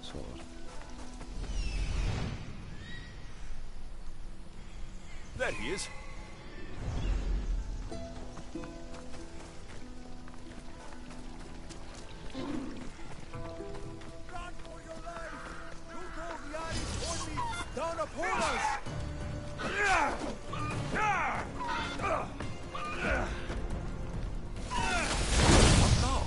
sword. There he is. Run for your life! Look all the eyes on me! Down upon us! What now?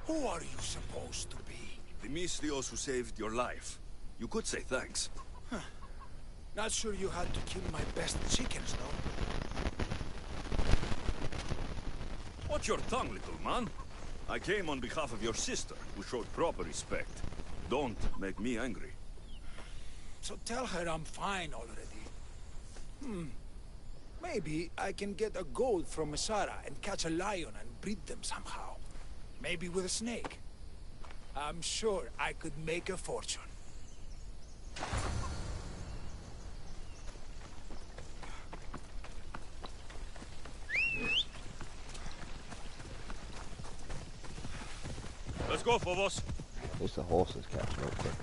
Who are you supposed to be? The Mystios who saved your life. You could say thanks. Not sure you had to kill my best chickens, though. Watch your tongue, little man. I came on behalf of your sister, who showed proper respect. Don't make me angry. So tell her I'm fine already. Maybe I can get a gold from Masara and catch a lion and breed them somehow. Maybe with a snake. I'm sure I could make a fortune. Let's go, Phobos. At least the horses catching up quicker.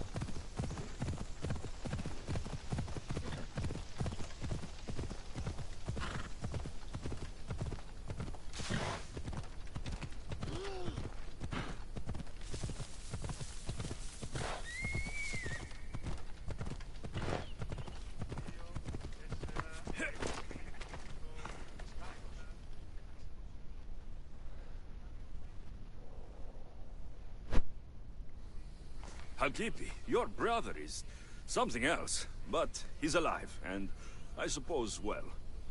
Halkipi, your brother is something else, but he's alive, and I suppose well.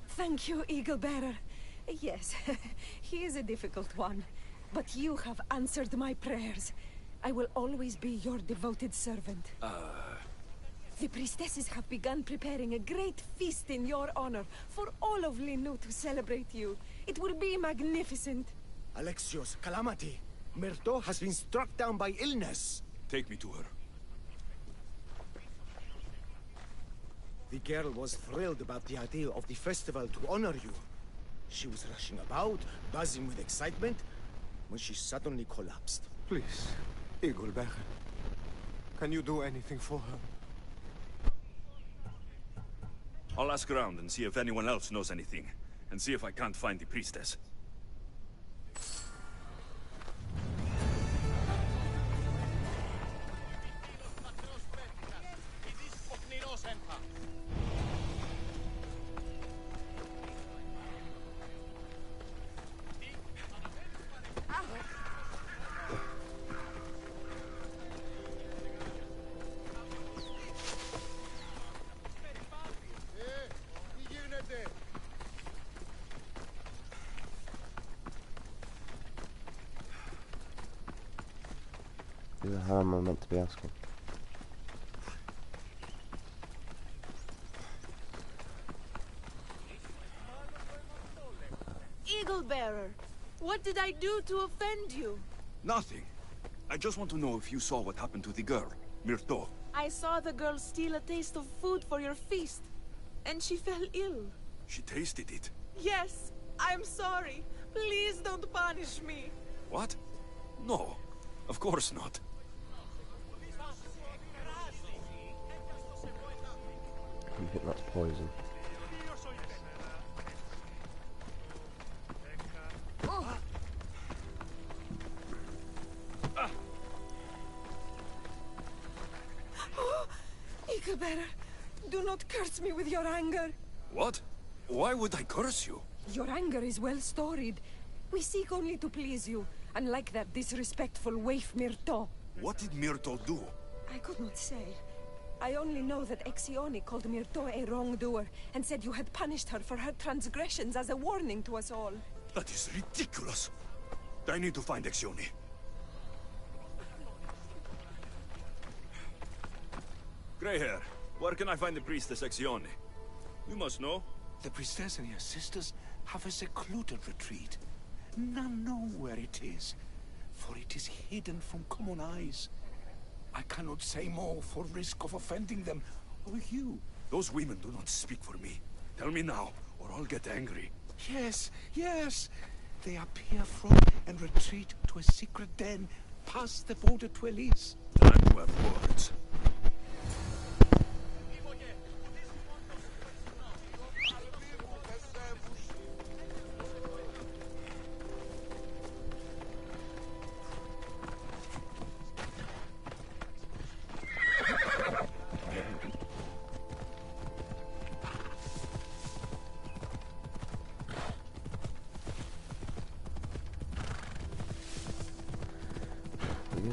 Thank you, Eagle Bearer. Yes, he is a difficult one, but you have answered my prayers. I will always be your devoted servant. The priestesses have begun preparing a great feast in your honor for all of Linu to celebrate you. It will be magnificent. Alexios, calamity. Myrto has been struck down by illness. Take me to her. The girl was thrilled about the idea of the festival to honor you. She was rushing about, buzzing with excitement, when she suddenly collapsed. Please, Eagle Bearer. Can you do anything for her? I'll ask around and see if anyone else knows anything, and see if I can't find the priestess. How am I meant to be asking? Eagle Bearer, what did I do to offend you? Nothing. I just want to know if you saw what happened to the girl, Myrto. I saw the girl steal a taste of food for your feast, and she fell ill. She tasted it. Yes, I'm sorry. Please don't punish me. What? No, of course not. I think that's poison. Eagle Bearer, do not curse me with your anger. What? Why would I curse you? Your anger is well storied. We seek only to please you, unlike that disrespectful waif Myrto. What did Myrto do? I could not say. I only know that Exione called Myrto a wrongdoer, and said you had punished her for her transgressions as a warning to us all. That is ridiculous. I need to find Exione. Grey hair, where can I find the priestess Exione? You must know. The priestess and her sisters have a secluded retreat. None know where it is, for it is hidden from common eyes. I cannot say more for risk of offending them, or you. Those women do not speak for me. Tell me now, or I'll get angry. Yes, yes. they appear from and retreat to a secret den past the border to Elise. Time to have words. Yeah.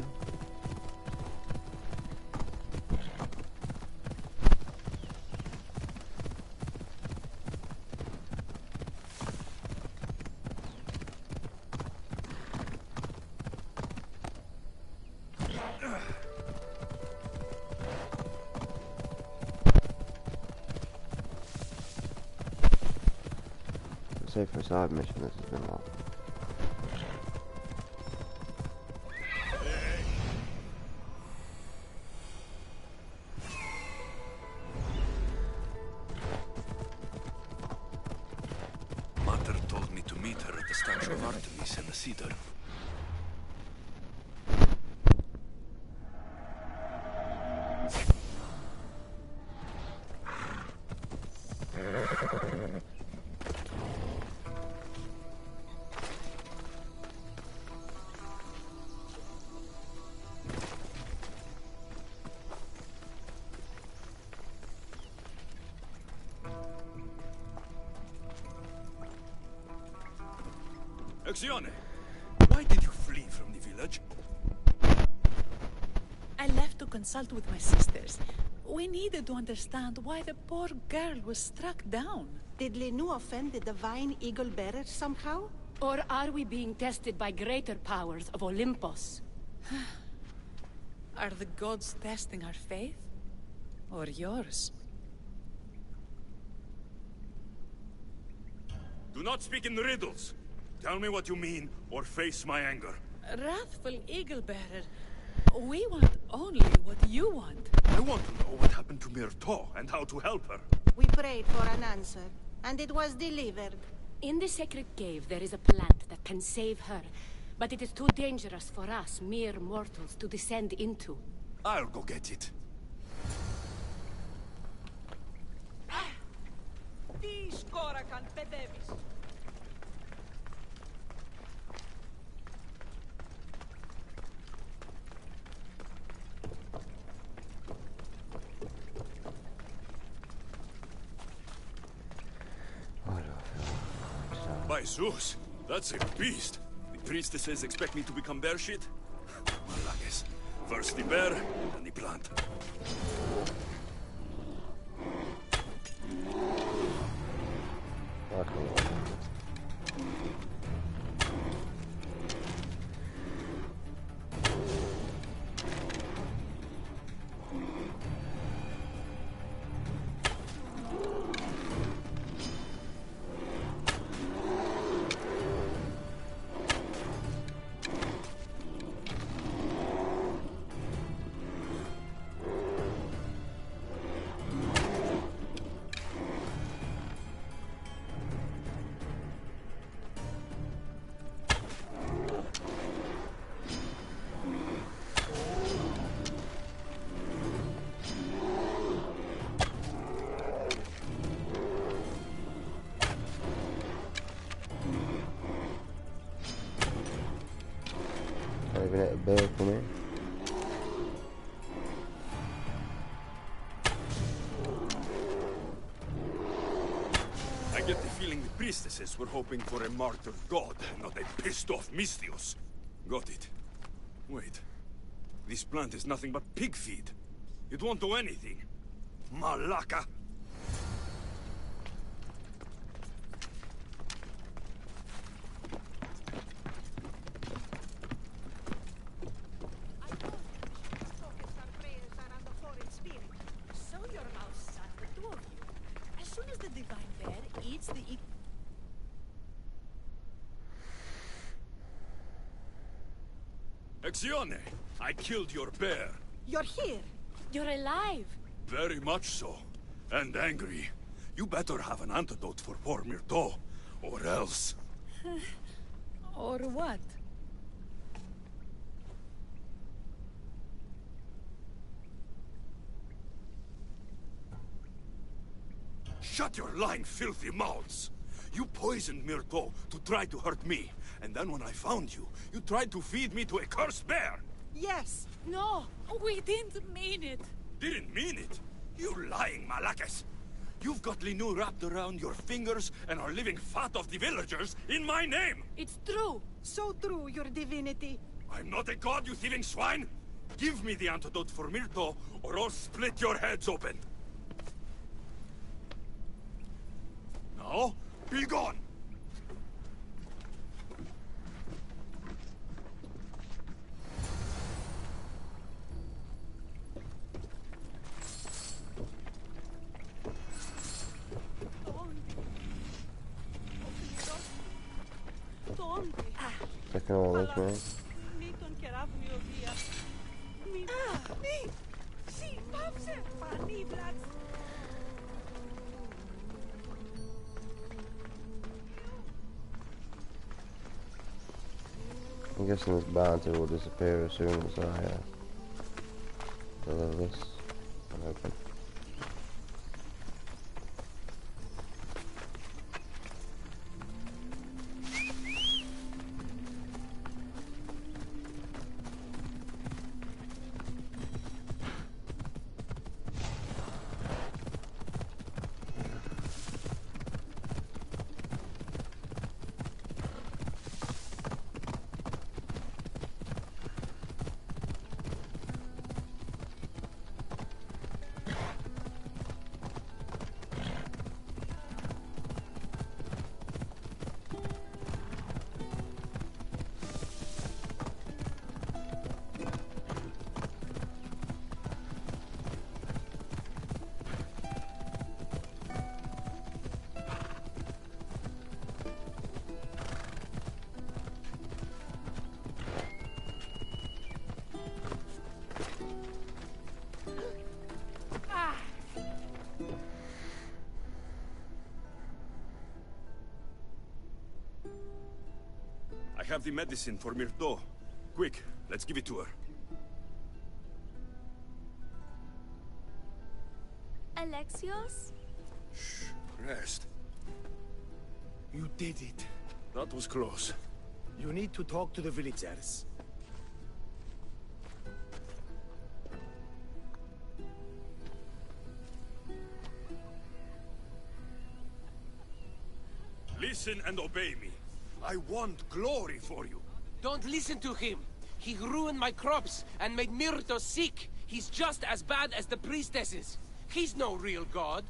Say for a side mission, this has been long. Mother told me to meet her at the statue of Artemis in the cedar. Exione, why did you flee from the village? I left to consult with my sisters. We needed to understand why the poor girl was struck down. Did Lenu offend the divine eagle bearer somehow? Or are we being tested by greater powers of Olympus? Are the gods testing our faith? Or yours? Do not speak in riddles. Tell me what you mean, or face my anger. Wrathful eagle bearer, we want only what you want. I want to know what happened to Myrto and how to help her. We prayed for an answer, and it was delivered. In the sacred cave, there is a plant that can save her, but it is too dangerous for us, mere mortals, to descend into. I'll go get it. By Zeus, that's a beast. The priestesses expect me to become bear shit? Malakes. First the bear, then the plant. Even at a bear for me. I get the feeling the priestesses were hoping for a martyr god, not a pissed-off Mystios. Got it. Wait. This plant is nothing but pig feed. It won't do anything. Malaka! Exione, I killed your bear. You're here. You're alive! Very much so. And angry. You better have an antidote for poor Myrto, or else... Or what? Shut your lying, filthy mouths! You poisoned Myrto to try to hurt me, and then when I found you, you tried to feed me to a cursed bear! Yes. No, we didn't mean it. Didn't mean it! You lying Malakes! You've got Linu wrapped around your fingers and are living fat off the villagers in my name! It's true. So true, your divinity. I'm not a god, you thieving swine! Give me the antidote for Myrto, or I'll split your heads open! Now, be gone! Taking all this, man. I'm guessing this bounty will disappear as soon as I deliver this and open. I have the medicine for Myrto. Quick, let's give it to her. Alexios? Shh, rest. You did it. That was close. You need to talk to the villagers. Listen and obey me. I want glory for you. Don't listen to him. He ruined my crops and made Myrto sick. He's just as bad as the priestesses. He's no real god.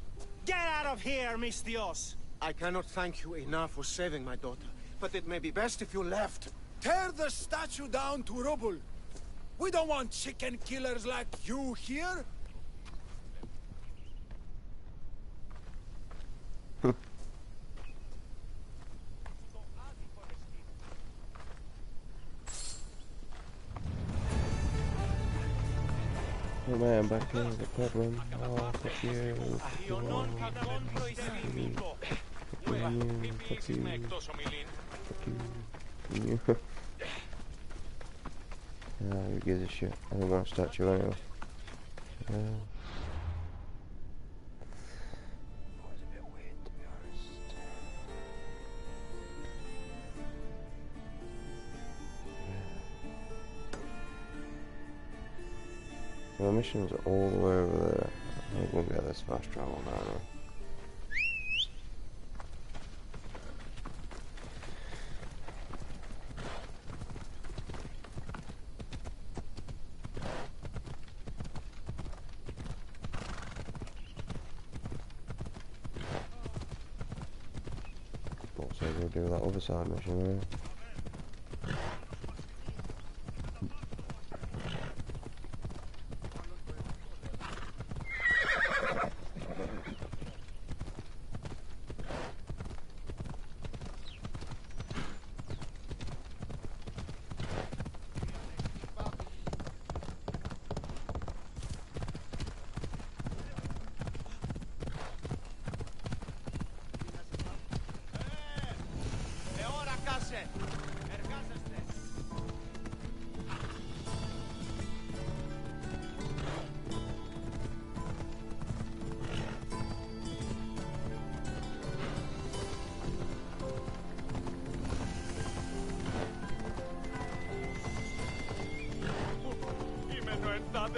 Get out of here, Mistios! I cannot thank you enough for saving my daughter, but it may be best if you left. Tear the statue down to rubble. We don't want chicken killers like you here. Oh man, back here is the problem. Oh, fuck you. Fuck you. Fuck you. Fuck you. Fuck you. Who gives a shit? I don't want a statue anyway. The missions are all the way over there. I think we'll get this fast travel now though. Also we'll do that other side mission there. Might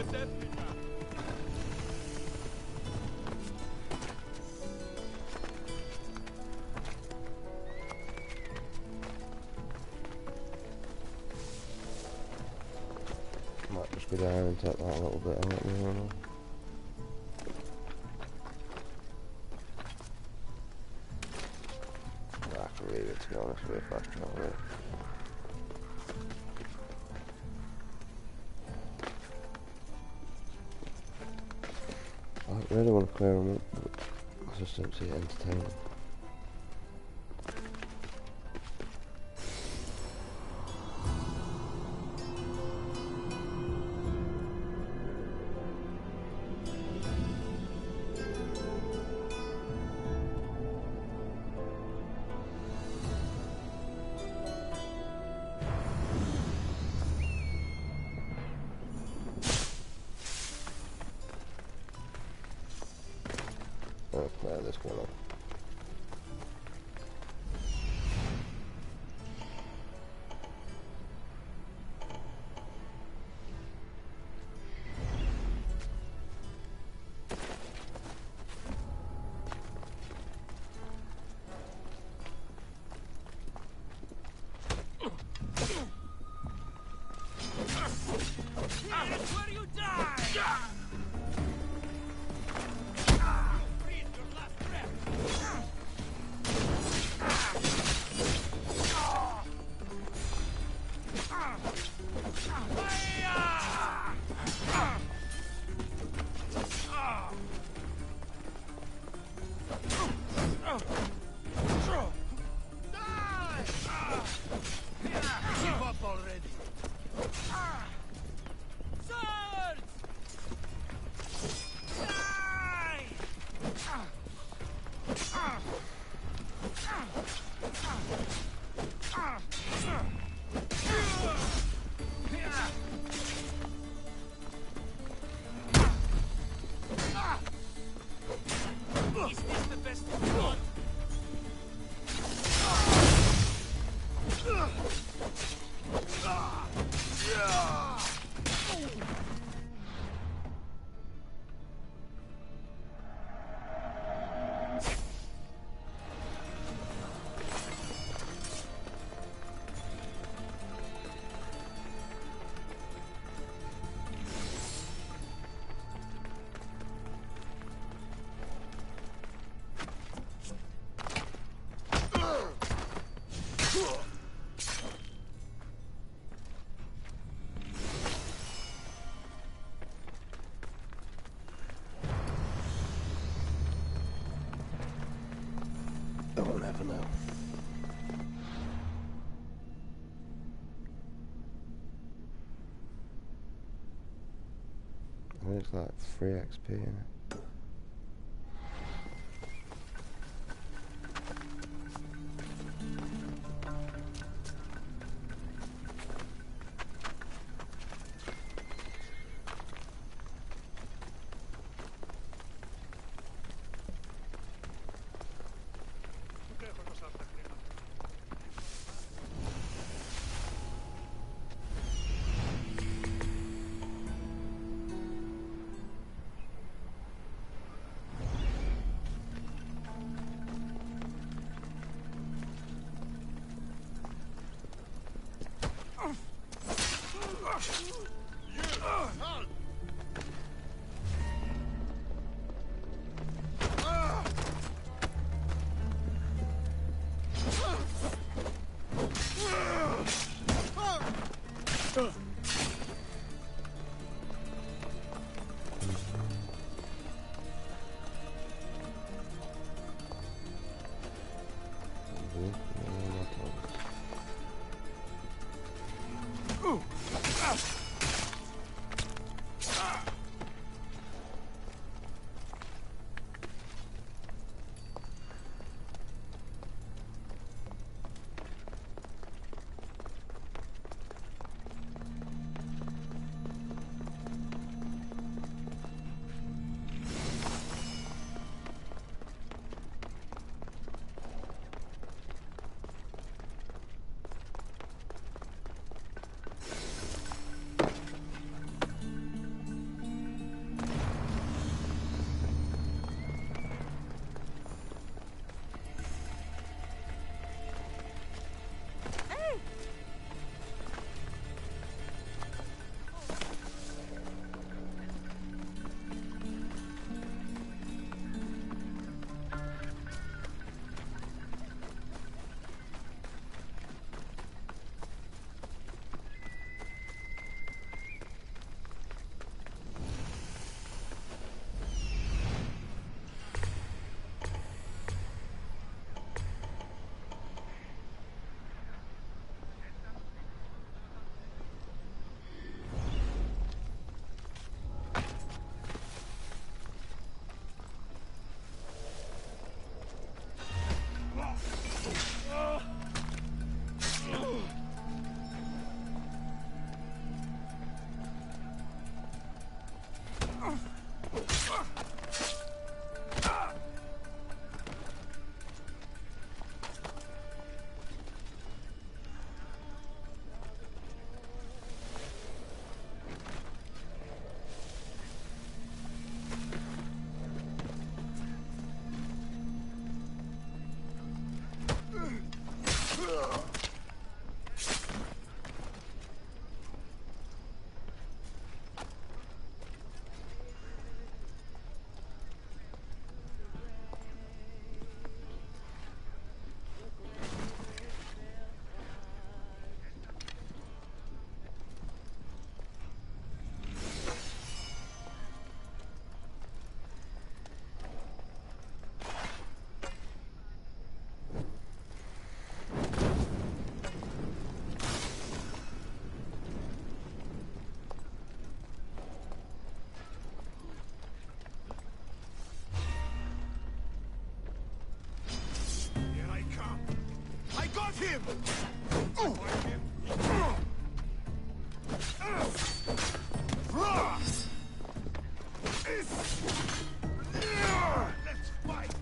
just go down and take that a little bit out, you know. I can leave it, to be honest with you, if I can't wait. I really want to clear them up, but I just don't see it entertaining. I'll clear this one up. Where you die! Give up already! Swords! Die! Is this the best you've got? I'll never know. I think it's like 3 XP in it. Got him! Let's fight!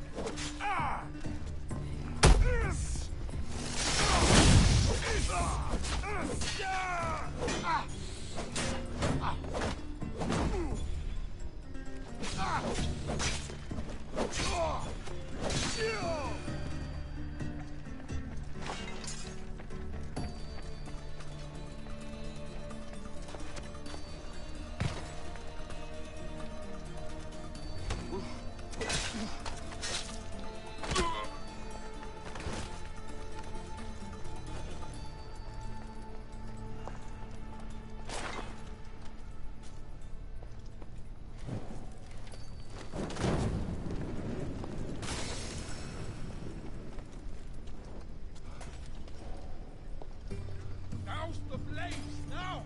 Douse the flames now!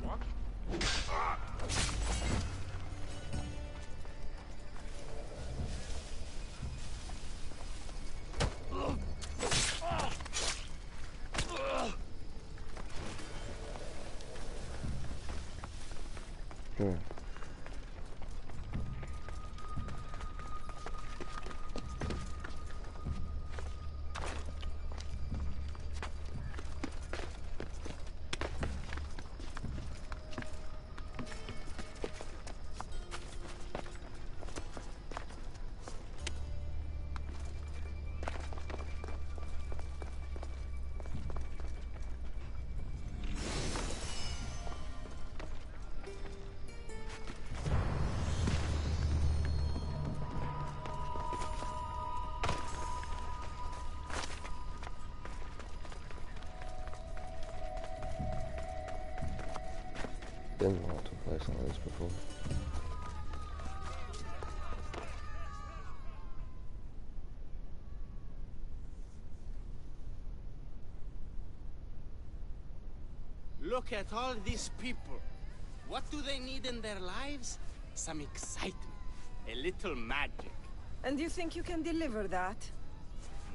What? Sure. Been a lot to place like this before. Look at all these people. What do they need in their lives? Some excitement. A little magic. And you think you can deliver that?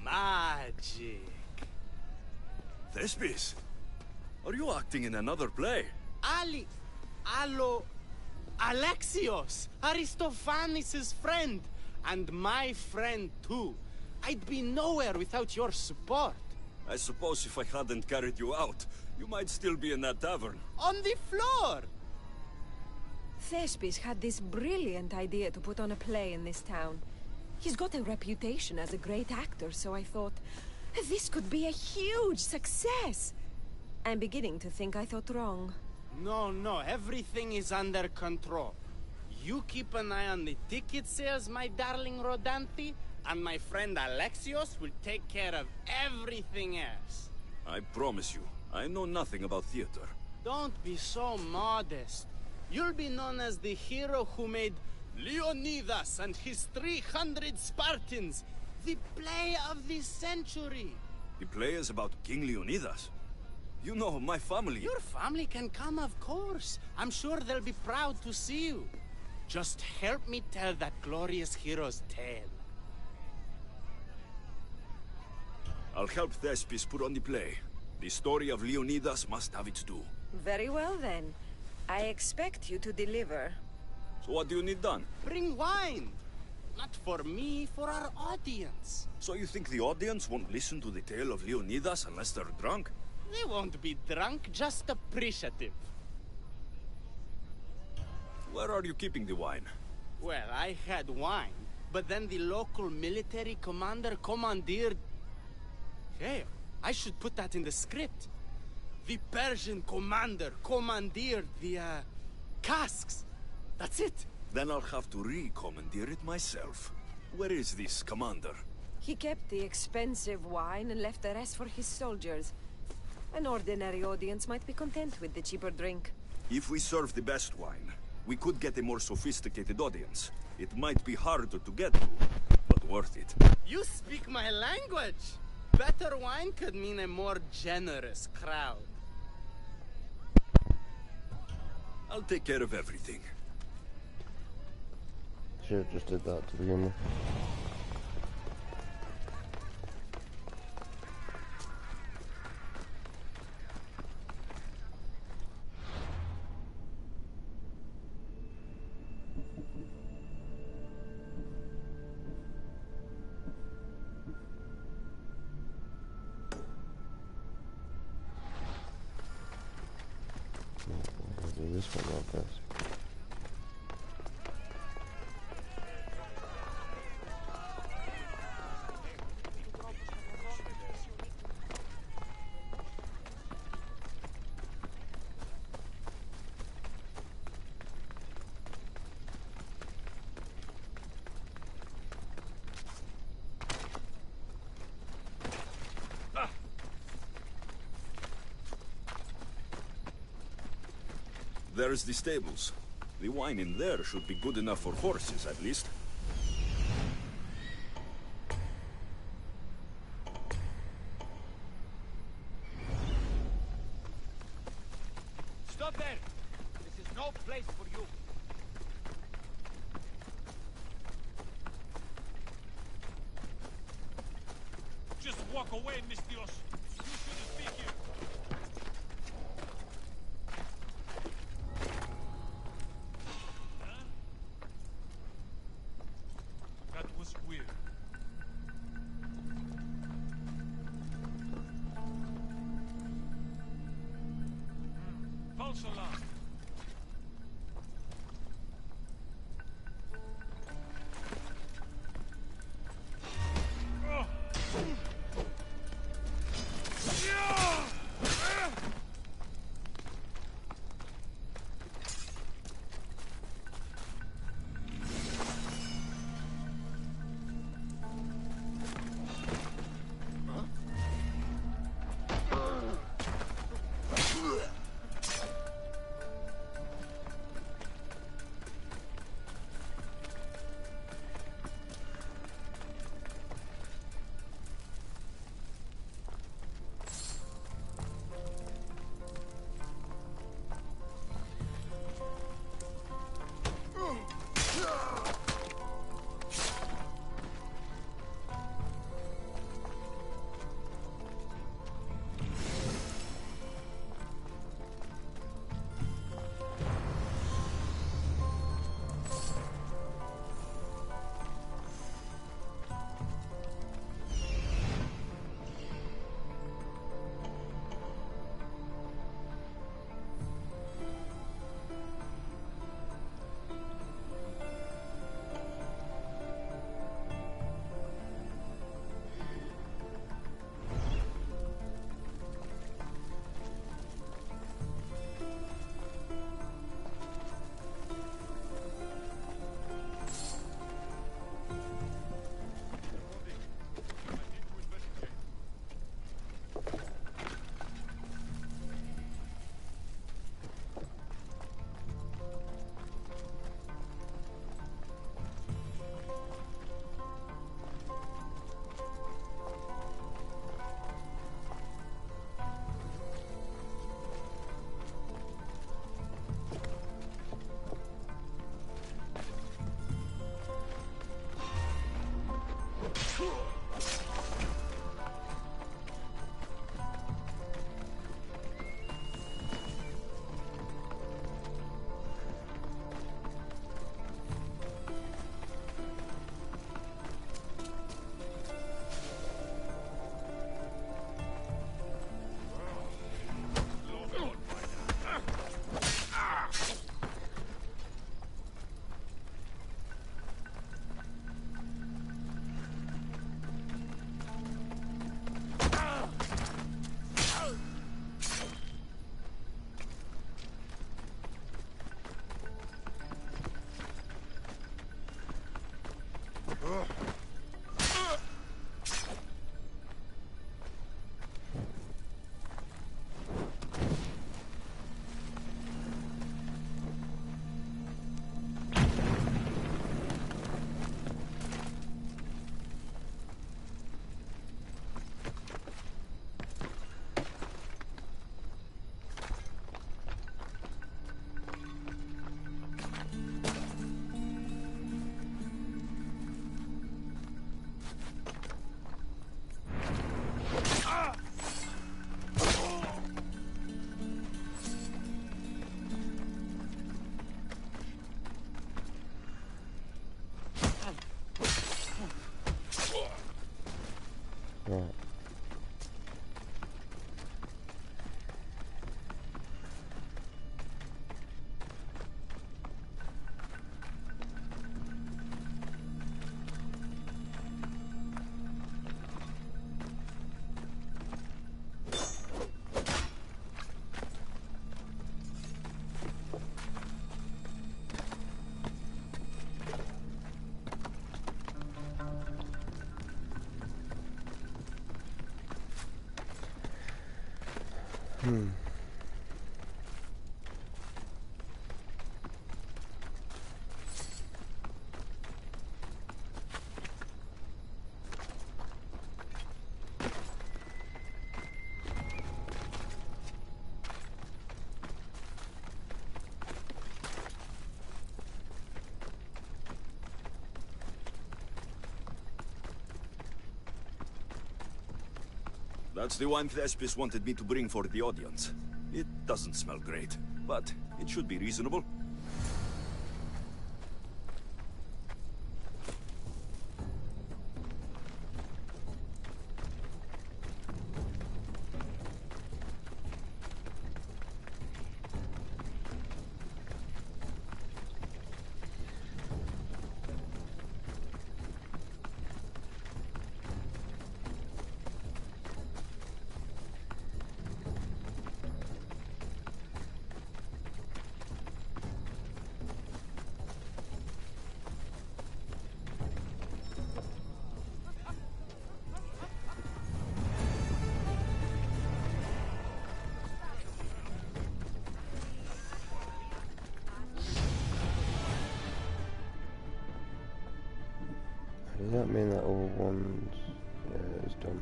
Magic. Thespis, are you acting in another play? Alexios, Aristophanes' friend, and my friend too. I'd be nowhere without your support. I suppose if I hadn't carried you out, you might still be in that tavern. On the floor! Thespis had this brilliant idea to put on a play in this town. He's got a reputation as a great actor, so I thought, this could be a huge success. I'm beginning to think I thought wrong. No, everything is under control. You keep an eye on the ticket sales, my darling Rodanti, and my friend Alexios will take care of everything else. I promise you, I know nothing about theater. Don't be so modest. You'll be known as the hero who made Leonidas and his 300 Spartans, the play of the century. The play is about King Leonidas. You know, my family... Your family can come, of course. I'm sure they'll be proud to see you. Just help me tell that glorious hero's tale. I'll help Thespis put on the play. The story of Leonidas must have its due. Very well then. I expect you to deliver. So what do you need done? Bring wine. Not for me, for our audience. So you think the audience won't listen to the tale of Leonidas unless they're drunk? They won't be drunk, just appreciative. Where are you keeping the wine? Well, I had wine, but then the local military commander commandeered... Hey, I should put that in the script. The Persian commander commandeered the, casks. That's it. Then I'll have to re-commandeer it myself. Where is this commander? He kept the expensive wine and left the rest for his soldiers. An ordinary audience might be content with the cheaper drink. If we serve the best wine, we could get a more sophisticated audience. It might be harder to get to, but worth it. You speak my language! Better wine could mean a more generous crowd. I'll take care of everything. should have just did that to begin with. I'll do this one real fast. There's the stables. The wine in there should be good enough for horses, at least. Stop there! This is no place for you. Just walk away, Mistios. You shouldn't be here. Huh? That was weird. False alarm. Right. That's the wine Thespis wanted me to bring for the audience. It doesn't smell great, but it should be reasonable. Does that mean that all ones is done?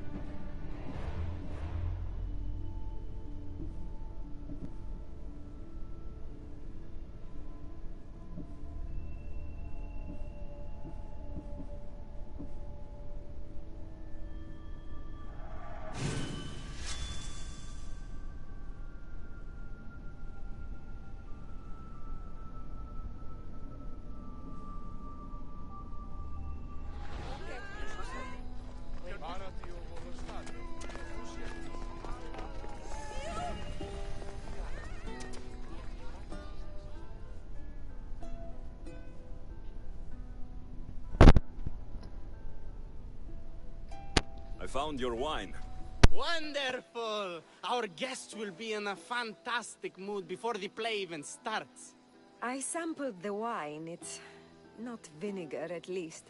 I found your wine. Wonderful! Our guests will be in a fantastic mood before the play even starts. I sampled the wine. It's not vinegar, at least.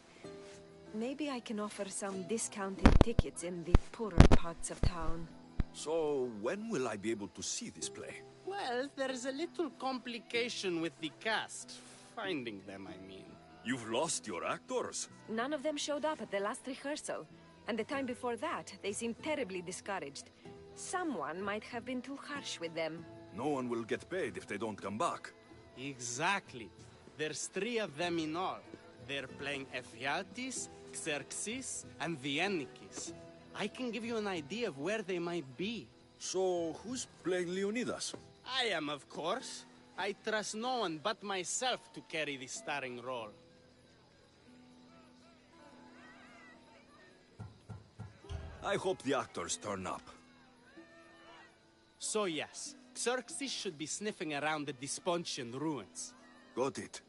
Maybe I can offer some discounted tickets in the poorer parts of town. So, when will I be able to see this play? Well, there's a little complication with the cast. Finding them, I mean. You've lost your actors? None of them showed up at the last rehearsal. And the time before that, they seemed terribly discouraged. Someone might have been too harsh with them. No one will get paid if they don't come back. Exactly. There's 3 of them in all. They're playing Ephialtes, Xerxes, and the Ennikis. I can give you an idea of where they might be. So, who's playing Leonidas? I am, of course. I trust no one but myself to carry the starring role. I hope the actors turn up. So yes, Xerxes should be sniffing around the Despontian ruins. Got it.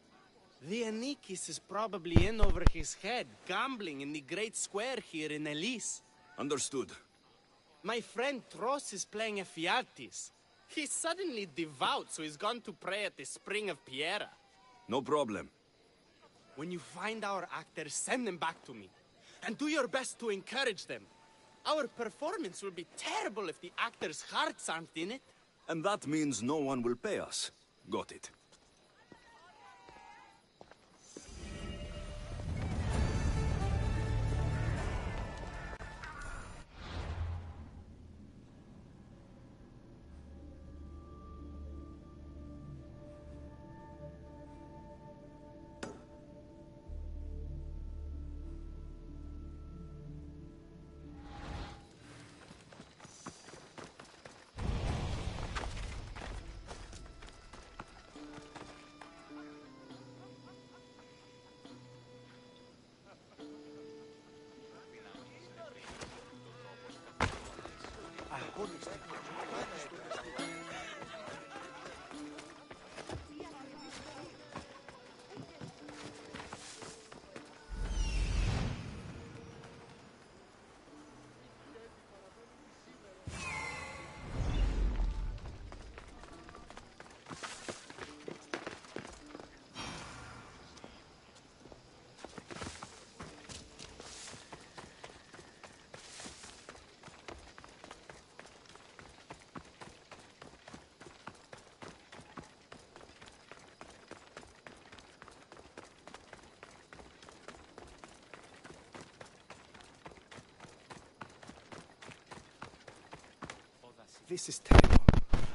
The Ennikis is probably in over his head, gambling in the great square here in Elise. Understood. My friend Tros is playing Ephialtes. He's suddenly devout, so he's gone to pray at the Spring of Piera. No problem. When you find our actors, send them back to me. And do your best to encourage them. Our performance will be terrible if the actors' hearts aren't in it. And that means no one will pay us. Got it. This is terrible.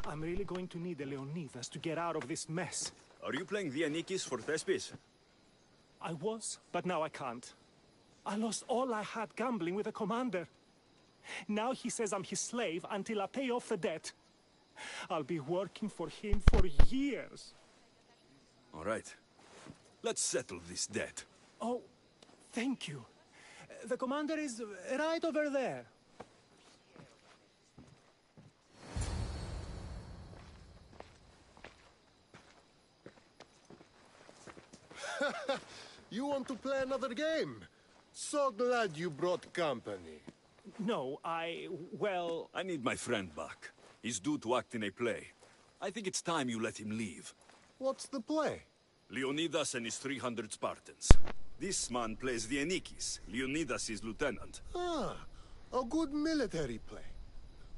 I'm really going to need the Leonidas to get out of this mess. Are you playing Vianikis for Thespis? I was, but now I can't. I lost all I had gambling with the commander. Now he says I'm his slave until I pay off the debt. I'll be working for him for years. All right. Let's settle this debt. Oh, thank you. The commander is right over there. You want to play another game? So glad you brought company. No, well... I need my friend back. He's due to act in a play. I think it's time you let him leave. What's the play? Leonidas and his 300 Spartans. This man plays Vianikis. Leonidas is lieutenant. Ah, a good military play.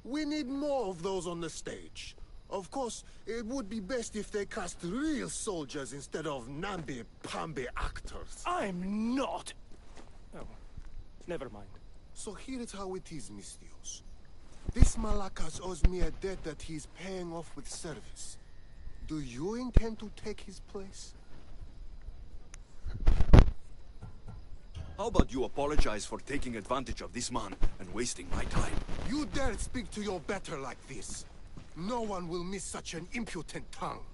We need more of those on the stage. Of course, it would be best if they cast real soldiers instead of namby-pamby actors. I'm not! Oh, never mind. So here is how it is, Mistios. This Malakas owes me a debt that he's paying off with service. Do you intend to take his place? How about you apologize for taking advantage of this man and wasting my time? You dare speak to your better like this? No one will miss such an impudent tongue.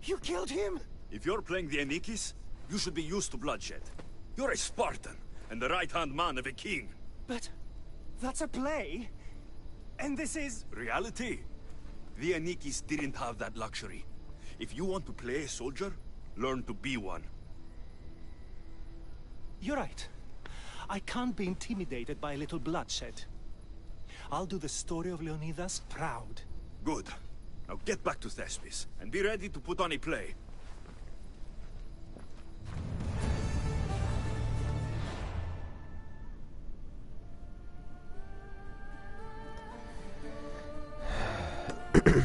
You killed him? If you're playing the Vianikis, you should be used to bloodshed. You're a Spartan, and the right-hand man of a king. But that's a play. And this is... reality. The Anikis didn't have that luxury. If you want to play a soldier, learn to be one. You're right. I can't be intimidated by a little bloodshed. I'll do the story of Leonidas proud. Good. Now get back to Thespis, and be ready to put on a play. Okay.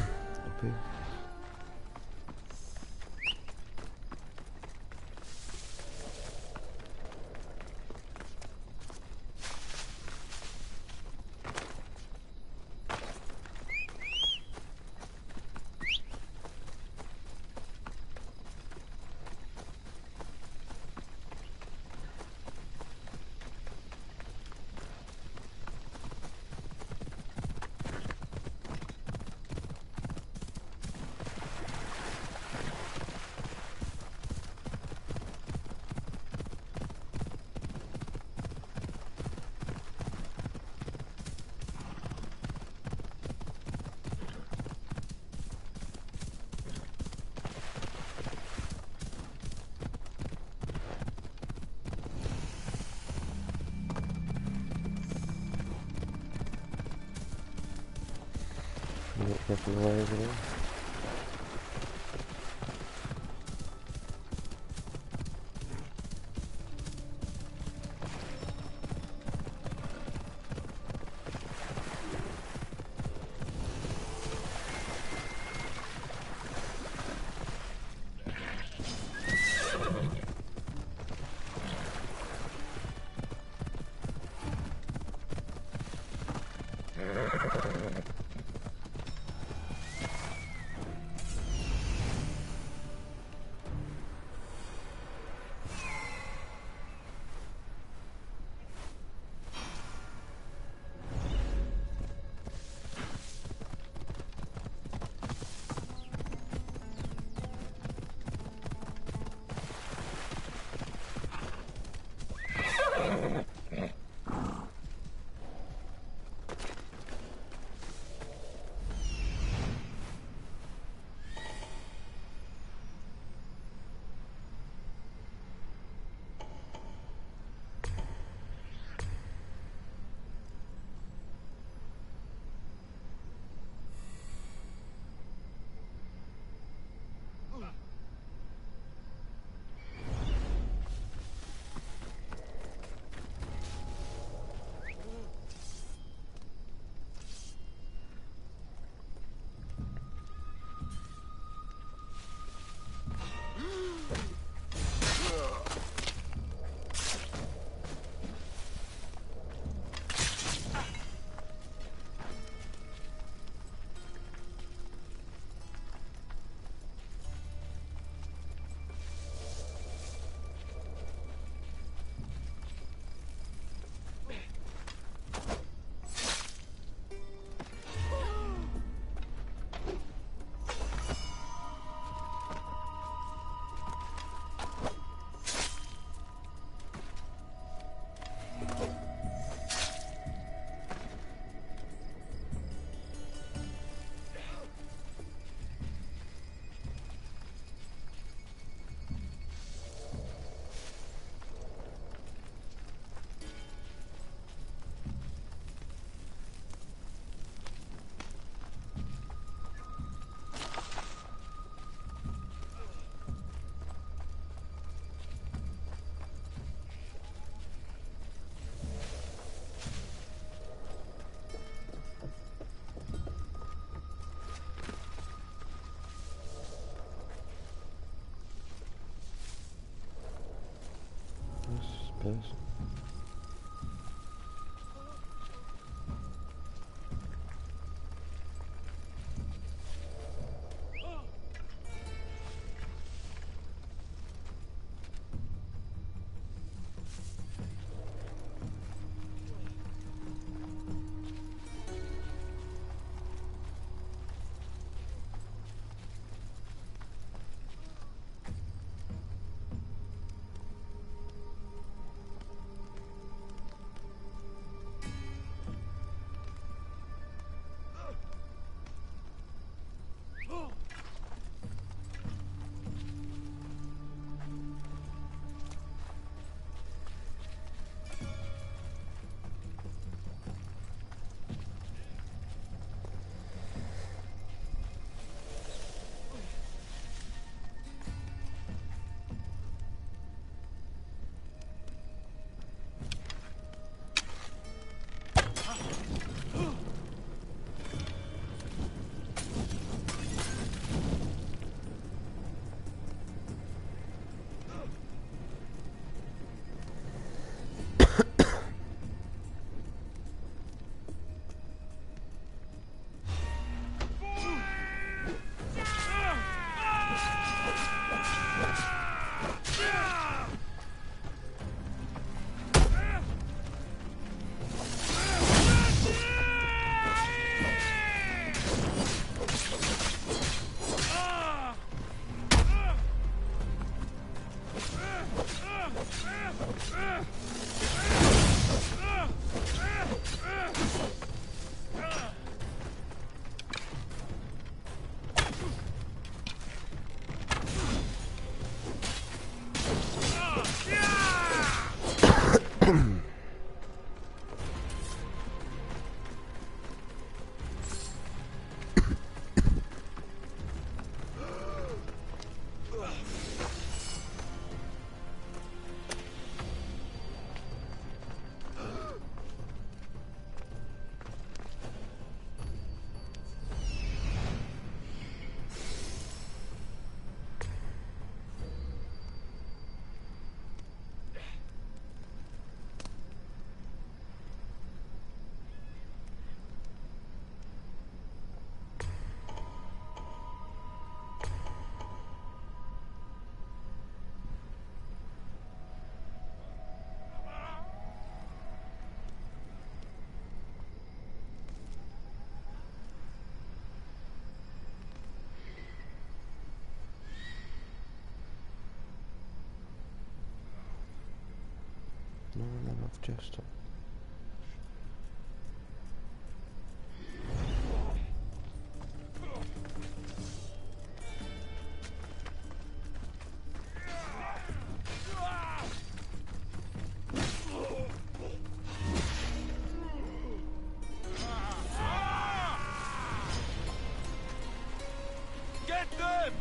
Careful away over there. Person. I've just done. Get them!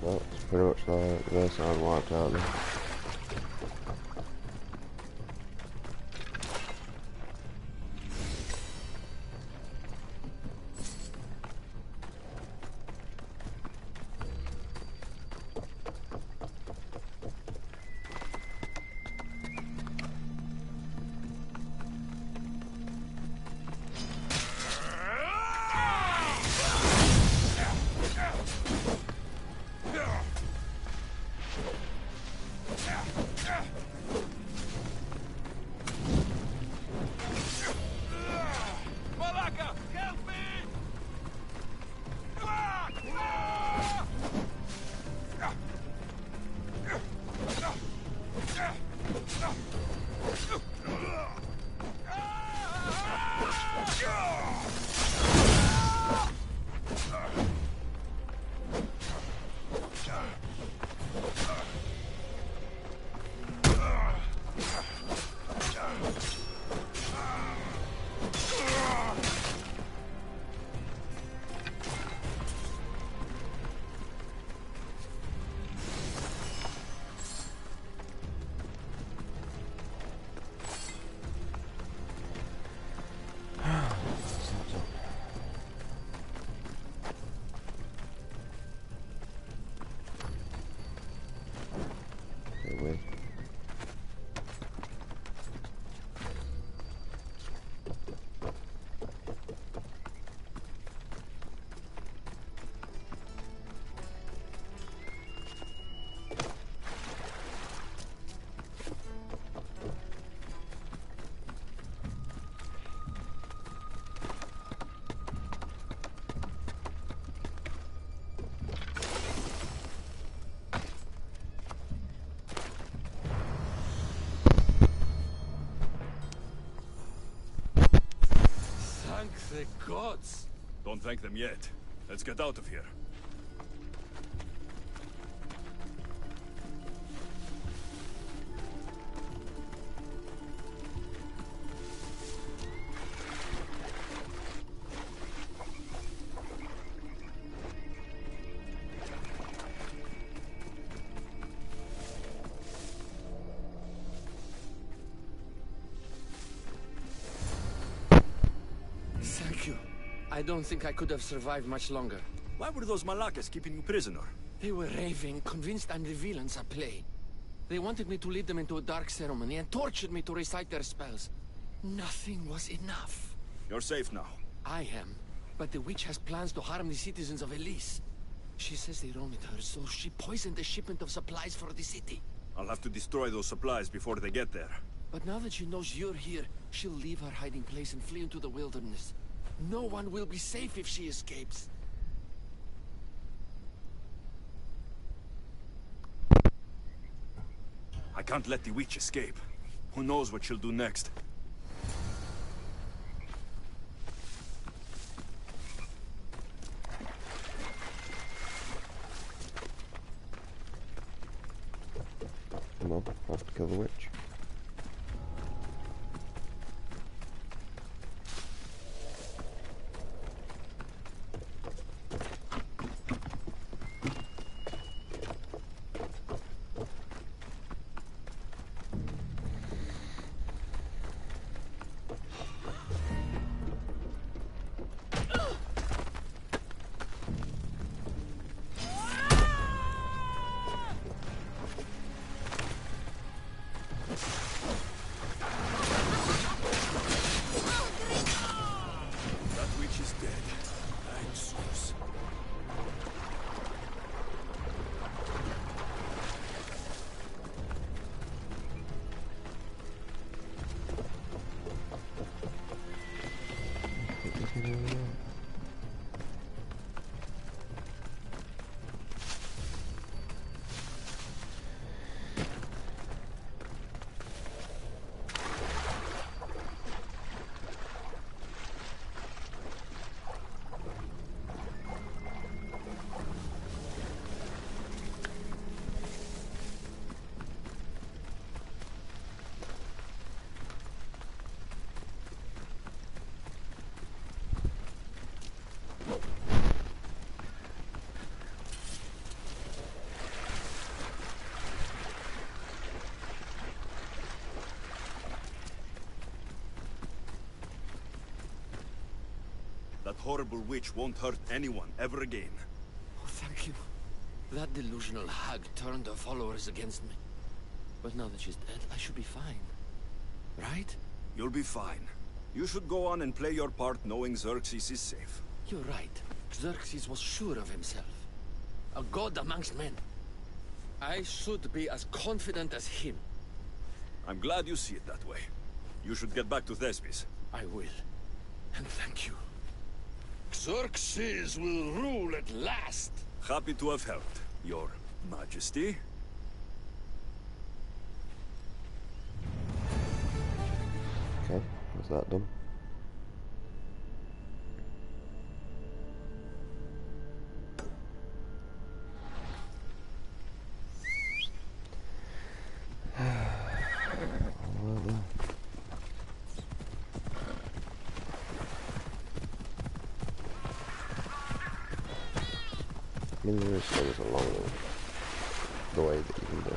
Well, it's pretty much like this. I've wiped out now. Thank the gods! Don't thank them yet. Let's get out of here. Thank you. I don't think I could have survived much longer. Why were those Malakas keeping you prisoner? They were raving, convinced I'm the villains at play. They wanted me to lead them into a dark ceremony and tortured me to recite their spells. Nothing was enough. You're safe now. I am, but the witch has plans to harm the citizens of Elise. She says they wronged her, so she poisoned the shipment of supplies for the city. I'll have to destroy those supplies before they get there. But now that she knows you're here, she'll leave her hiding place and flee into the wilderness. No one will be safe if she escapes. I can't let the witch escape. Who knows what she'll do next? Come on, I have to kill the witch. That horrible witch won't hurt anyone ever again. Oh, thank you. That delusional hag turned her followers against me. But now that she's dead, I should be fine. Right? You'll be fine. You should go on and play your part knowing Xerxes is safe. You're right. Xerxes was sure of himself. A god amongst men. I should be as confident as him. I'm glad you see it that way. You should get back to Thespis. I will. And thank you. Xerxes will rule at last. Happy to have helped, Your Majesty. Okay, was that done? I mean, there is things along the way that you can do.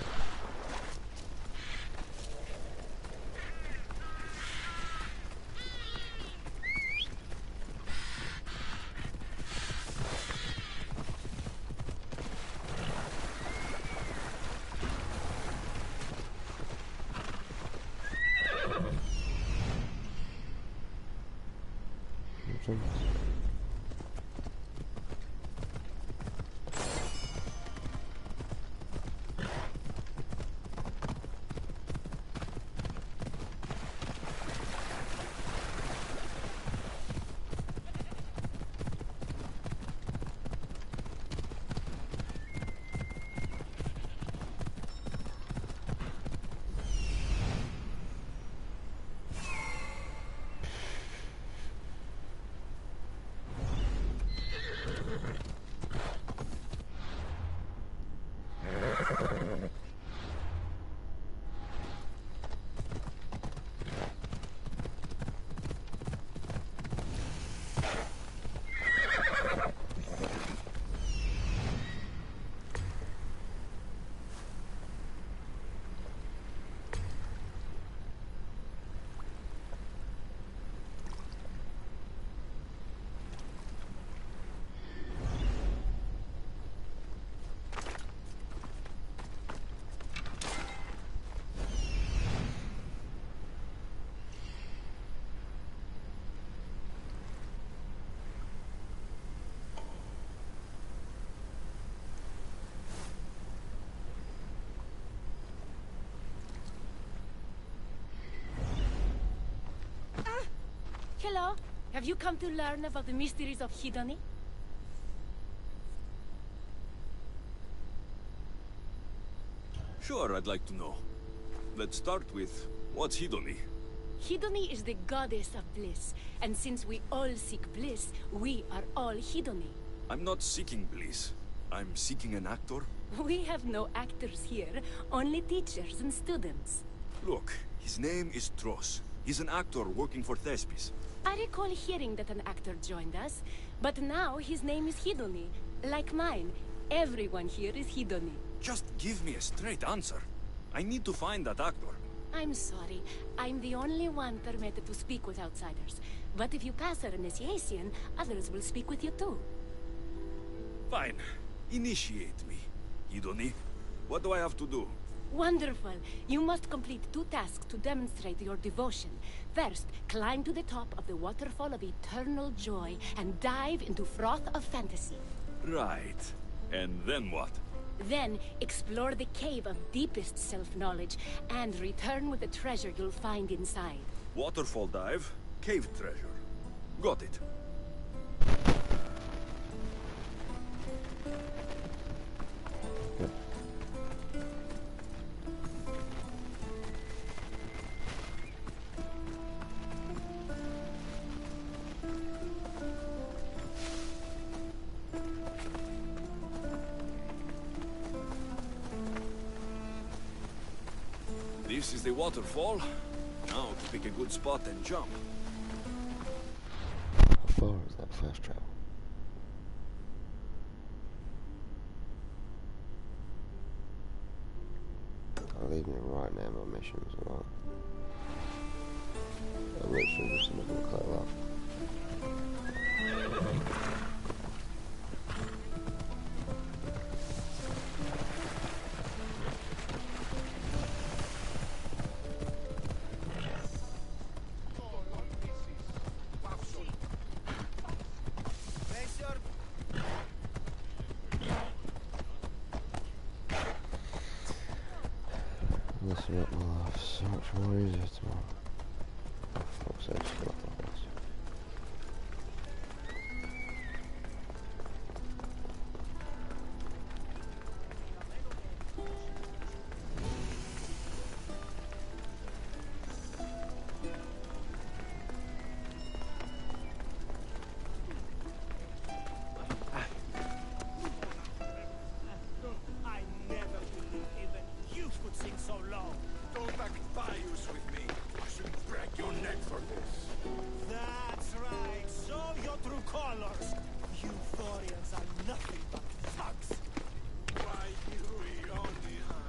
Have you come to learn about the mysteries of Hedony? Sure, I'd like to know. Let's start with, what's Hedony? Hedony is the goddess of bliss, and since we all seek bliss, we are all Hedony. I'm not seeking bliss. I'm seeking an actor. We have no actors here, only teachers and students. Look, his name is Tros. He's an actor working for Thespis. I recall hearing that an actor joined us, but now his name is Hedony. Like mine, everyone here is Hedony. Just give me a straight answer. I need to find that actor. I'm sorry. I'm the only one permitted to speak with outsiders. But if you pass our initiation, others will speak with you too. Fine. Initiate me. Hedony, what do I have to do? Wonderful. You must complete 2 tasks to demonstrate your devotion. First, climb to the top of the waterfall of eternal joy and dive into froth of fantasy. Right. And then what? Then, explore the cave of deepest self-knowledge and return with the treasure you'll find inside. Waterfall dive, cave treasure. Got it. This is the waterfall. Now to pick a good spot and jump. How far is that fast travel? I'll leave me right now my missions alone. I'm literally just looking to clear up. This will make my life so much more easier tomorrow. Oh, fuck's sake, just get off the horse. I never believed even you could sing so low. Don't act biased with me. I should break your neck for this. That's right. Show your true colors. You Thorians are nothing but thugs. Why do we only hunt?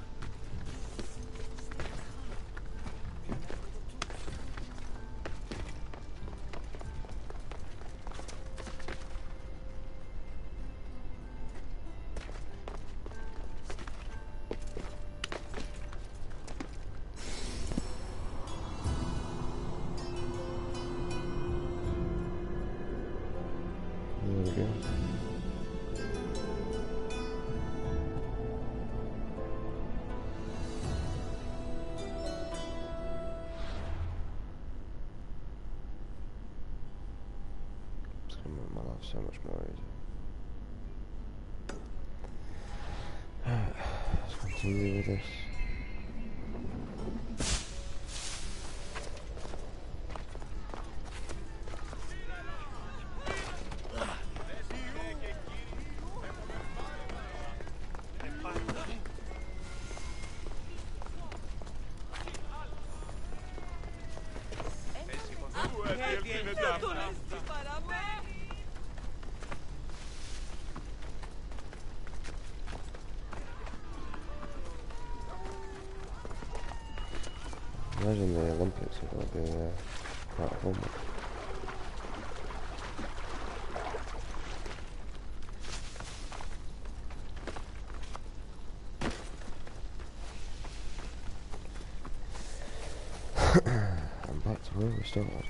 There we go. It's gonna make my life so much more easy. Alright, let's continue with this. Imagine the Olympics are going to be quite fun. I'm back to where we started.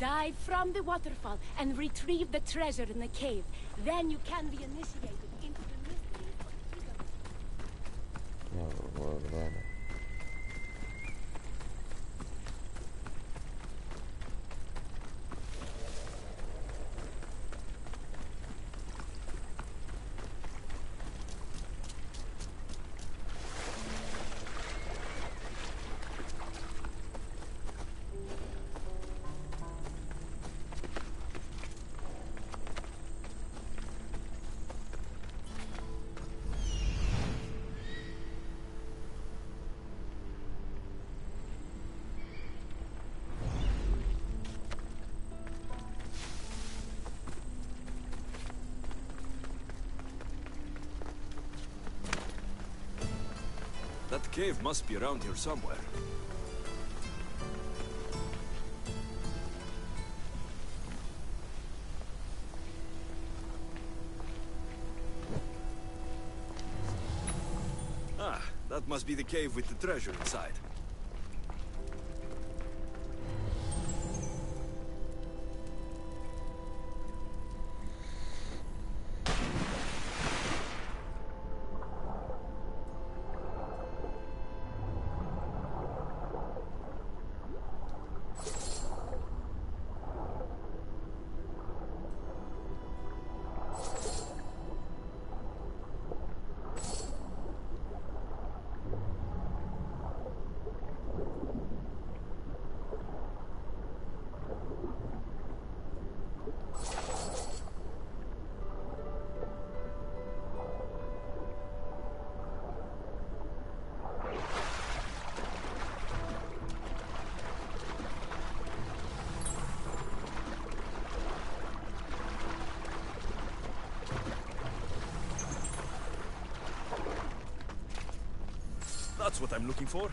Dive from the waterfall and retrieve the treasure in the cave. Then you can be initiated into the mysteries of No, well, That cave must be around here somewhere. Ah, that must be the cave with the treasure inside. That's what I'm looking for.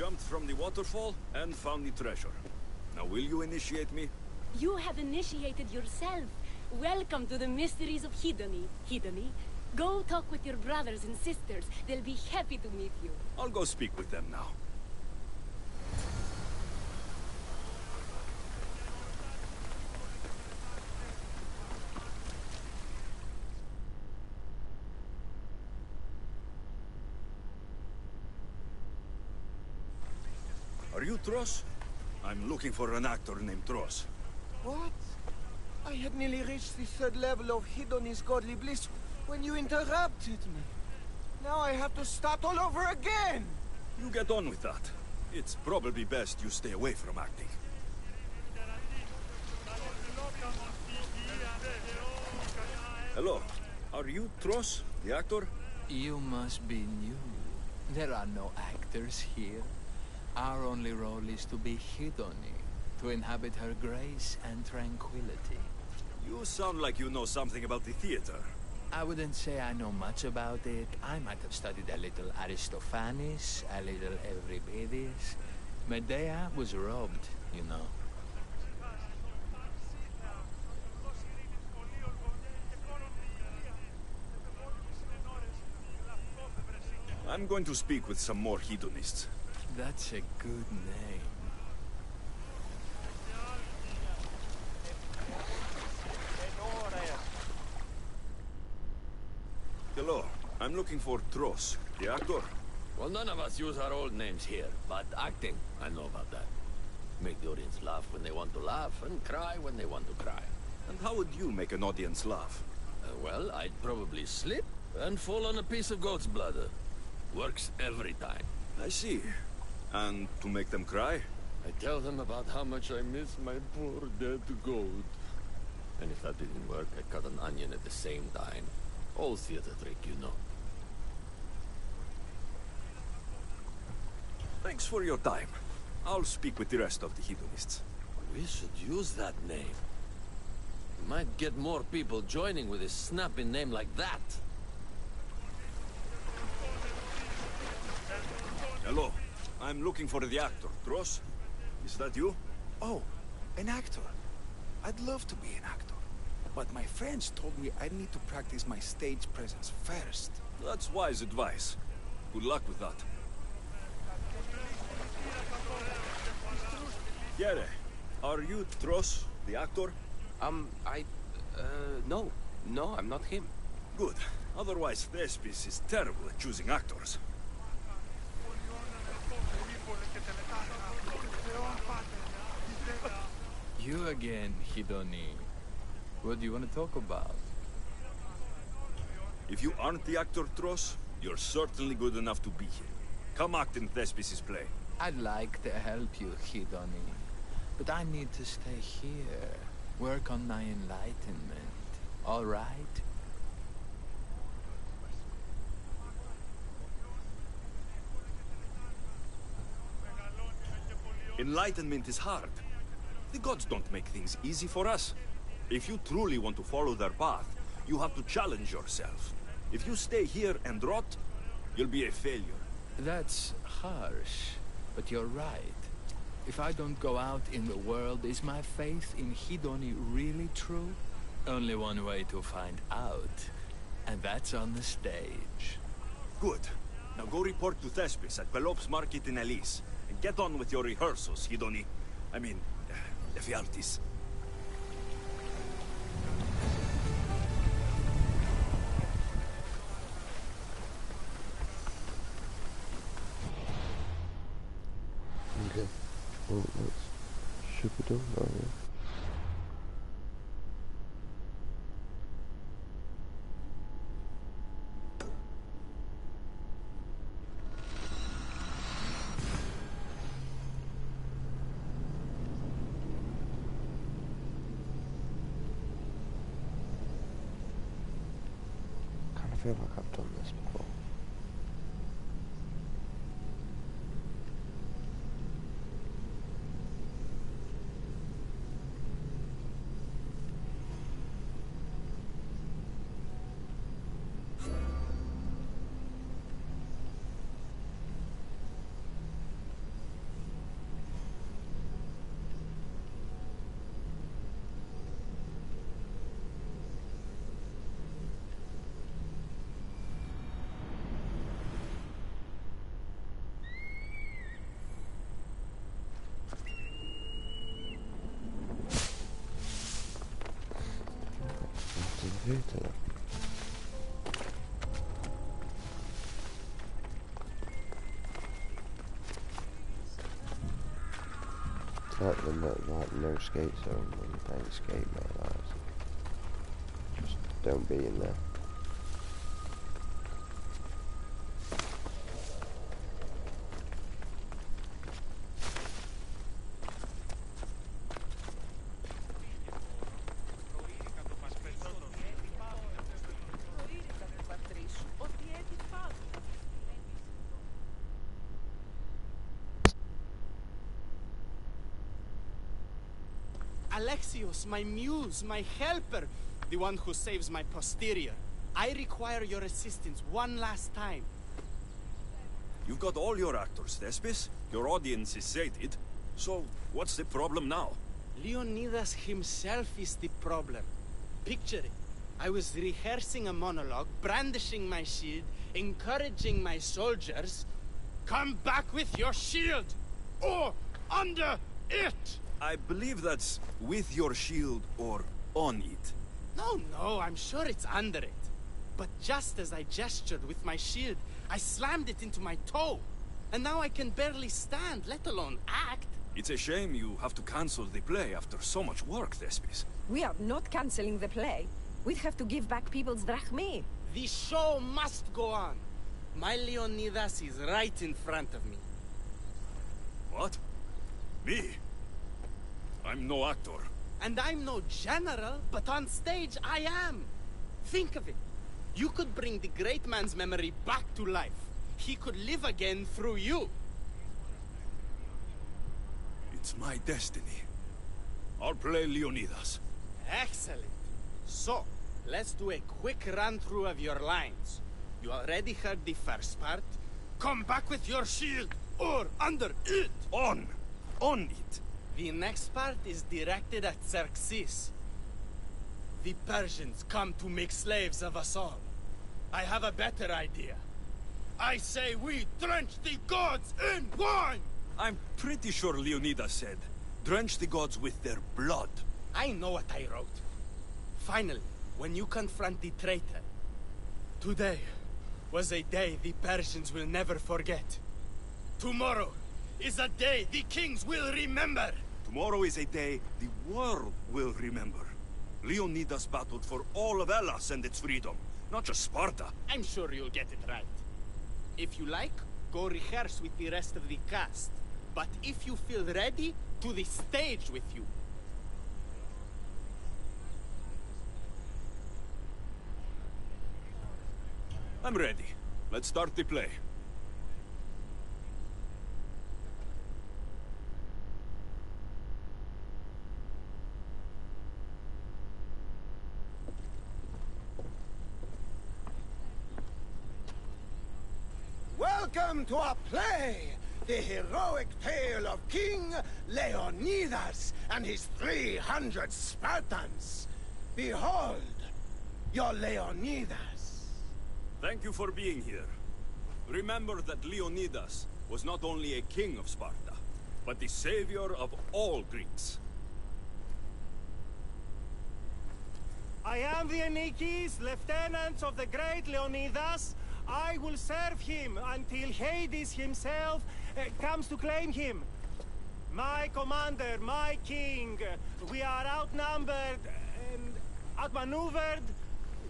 jumped from the waterfall and found the treasure. Now will you initiate me? You have initiated yourself. Welcome to the mysteries of Hedony. Hedony, go talk with your brothers and sisters. They'll be happy to meet you. I'll go speak with them now. Are you Tros? I'm looking for an actor named Tros. What? I had nearly reached the 3rd level of Hedony's godly bliss when you interrupted me. Now I have to start all over again! You get on with that. It's probably best you stay away from acting. Hello. Are you Tros, the actor? You must be new. There are no actors here. Our only role is to be Hedony, to inhabit her grace and tranquility. You sound like you know something about the theater. I wouldn't say I know much about it. I might have studied a little Aristophanes, a little Euripides. Medea was robbed, you know. I'm going to speak with some more hedonists. That's a good name. Hello. I'm looking for Tros, the actor. Well, none of us use our old names here, but acting, I know about that. Make the audience laugh when they want to laugh, and cry when they want to cry. And how would you make an audience laugh? Well, I'd probably slip and fall on a piece of goat's bladder. Works every time. I see. And to make them cry? I tell them about how much I miss my poor dead goat. And if that didn't work, I cut an onion at the same time. Old theater trick, you know. Thanks for your time. I'll speak with the rest of the hedonists. We should use that name. We might get more people joining with a snappy name like that. Hello. I'm looking for the actor, Tros. Is that you? Oh, an actor. I'd love to be an actor. But my friends told me I need to practice my stage presence first. That's wise advice. Good luck with that. Yere, are you Tros, the actor? No. No, I'm not him. Good. Otherwise, Thespis is terrible at choosing actors. You again, Hedony. What do you want to talk about? If you aren't the actor, Tros, you're certainly good enough to be here. Come act in Thespis' play. I'd like to help you, Hedony. But I need to stay here. Work on my enlightenment. All right? Enlightenment is hard. The gods don't make things easy for us. If you truly want to follow their path, you have to challenge yourself. If you stay here and rot, you'll be a failure. That's harsh, but you're right. If I don't go out in the world, is my faith in Hedony really true? Only one way to find out, and that's on the stage. Good. Now go report to Thespis at Pelops Market in Elise, and get on with your rehearsals, Hedony. I mean, Ephialtes. Okay. Well, let's ship it on now, yeah? I feel like I've done this before. Ute då. Like the no skate zone when you're playing skate mode. Just don't be in there. Alexios, my muse, my helper, the one who saves my posterior. I require your assistance one last time. You've got all your actors, Thespis. Your audience is sated. So, what's the problem now? Leonidas himself is the problem. Picture it. I was rehearsing a monologue, brandishing my shield, encouraging my soldiers. Come back with your shield! Or under it! I believe that's with your shield or on it. No, I'm sure it's under it. But just as I gestured with my shield, I slammed it into my toe. And now I can barely stand, let alone act. It's a shame you have to cancel the play after so much work, Thespis. We are not cancelling the play. We'd have to give back people's drachmae. The show must go on. My Leonidas is right in front of me. What? Me? I'm no actor. And I'm no general, but on stage I am. Think of it. You could bring the great man's memory back to life. He could live again through you. It's my destiny. I'll play Leonidas. Excellent. So, let's do a quick run-through of your lines. You already heard the first part. Come back with your shield, or under it. On it. The next part is directed at Xerxes. The Persians come to make slaves of us all. I have a better idea. I say we drench the gods in wine! I'm pretty sure Leonidas said, drench the gods with their blood. I know what I wrote. Finally, when you confront the traitor, today was a day the Persians will never forget. Tomorrow is a day the kings will remember. Tomorrow is a day the world will remember. Leonidas battled for all of Hellas and its freedom, not just Sparta. I'm sure you'll get it right. If you like, go rehearse with the rest of the cast. But if you feel ready, to the stage with you. I'm ready. Let's start the play. Welcome to our play! The heroic tale of King Leonidas and his 300 Spartans. Behold, your Leonidas. Thank you for being here. Remember that Leonidas was not only a king of Sparta, but the savior of all Greeks. I am the Anikis, lieutenants of the great Leonidas. I will serve him until Hades himself comes to claim him. My commander, my king, we are outnumbered and outmaneuvered.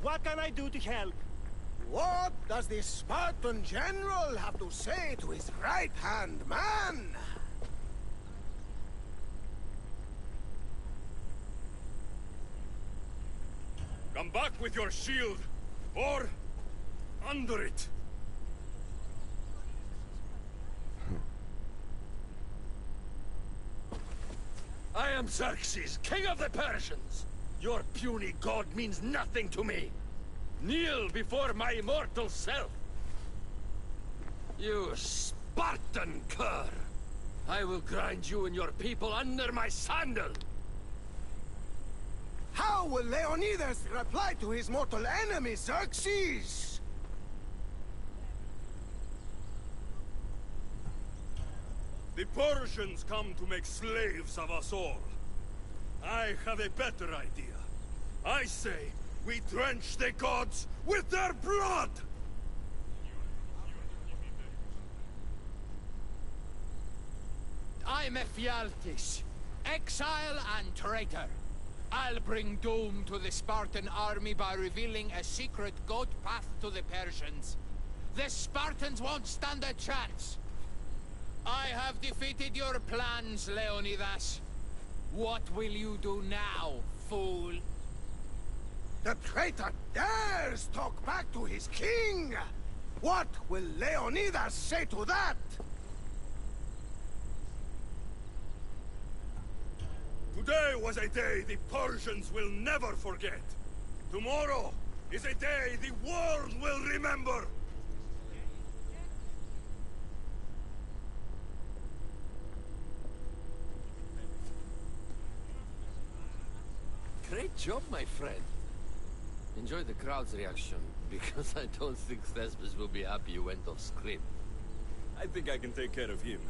What can I do to help? What does the Spartan general have to say to his right-hand man? Come back with your shield, or under it. I am Xerxes, king of the Persians. Your puny god means nothing to me. Kneel before my immortal self. You Spartan cur! I will grind you and your people under my sandal! How will Leonidas reply to his mortal enemy, Xerxes? The Persians come to make slaves of us all. I have a better idea. I say, We drench the gods with their blood! I'm Ephialtes, exile and traitor. I'll bring doom to the Spartan army by revealing a secret goat path to the Persians. The Spartans won't stand a chance. I have defeated your plans, Leonidas. What will you do now, fool? The traitor dares talk back to his king! What will Leonidas say to that? Today was a day the Persians will never forget. Tomorrow is a day the world will remember. Great job, my friend. Enjoy the crowd's reaction, because I don't think Thespis will be happy you went off script. I think I can take care of him.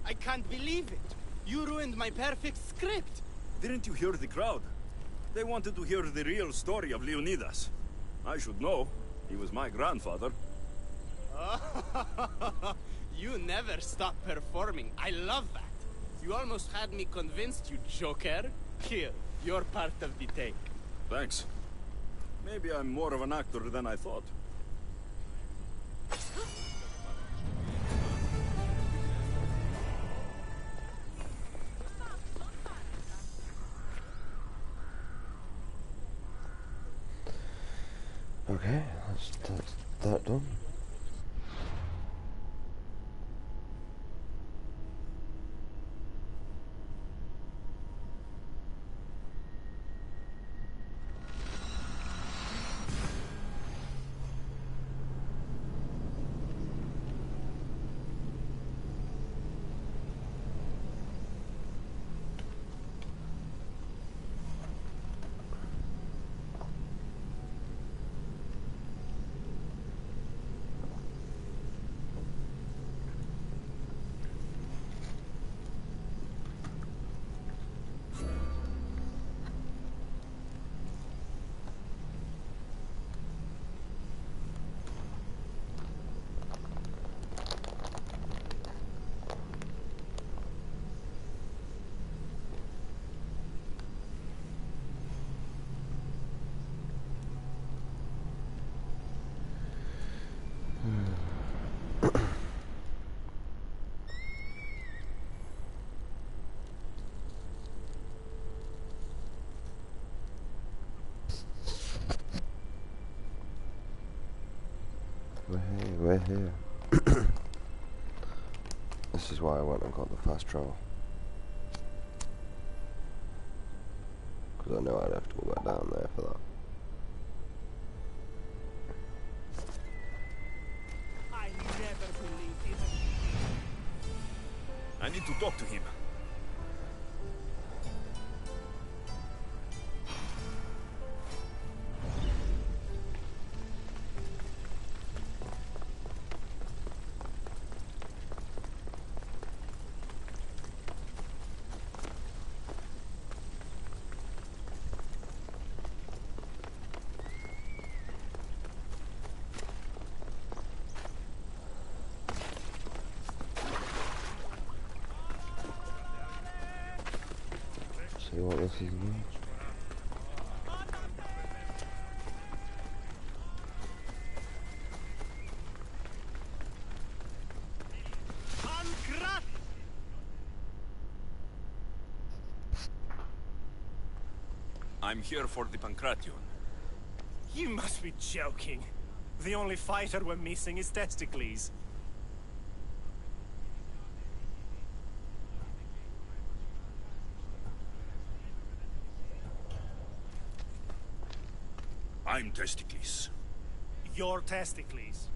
I can't believe it. You ruined my perfect script. Didn't you hear the crowd? They wanted to hear the real story of Leonidas. I should know. He was my grandfather. You never stop performing. I love that. You almost had me convinced, you joker. Here, you're part of the take. Thanks. Maybe I'm more of an actor than I thought. Okay, that's that done. We're here. This is why I went and got the fast travel. Because I know I'd have to go back down there for that. I never believed it. I need to talk to him. See what this is about. I'm here for the Pancration. You must be joking. The only fighter we're missing is Testicles. I'm Testicles. Your Testicles.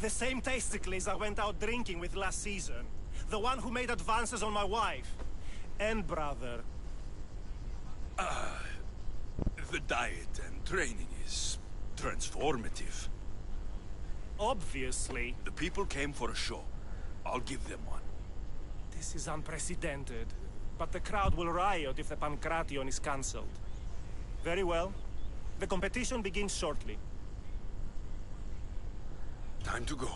The same Testicles I went out drinking with last season. The one who made advances on my wife. And brother. The diet and training is transformative. Obviously. The people came for a show. I'll give them one. This is unprecedented. But the crowd will riot if the Pankration is cancelled. Very well. The competition begins shortly. Time to go.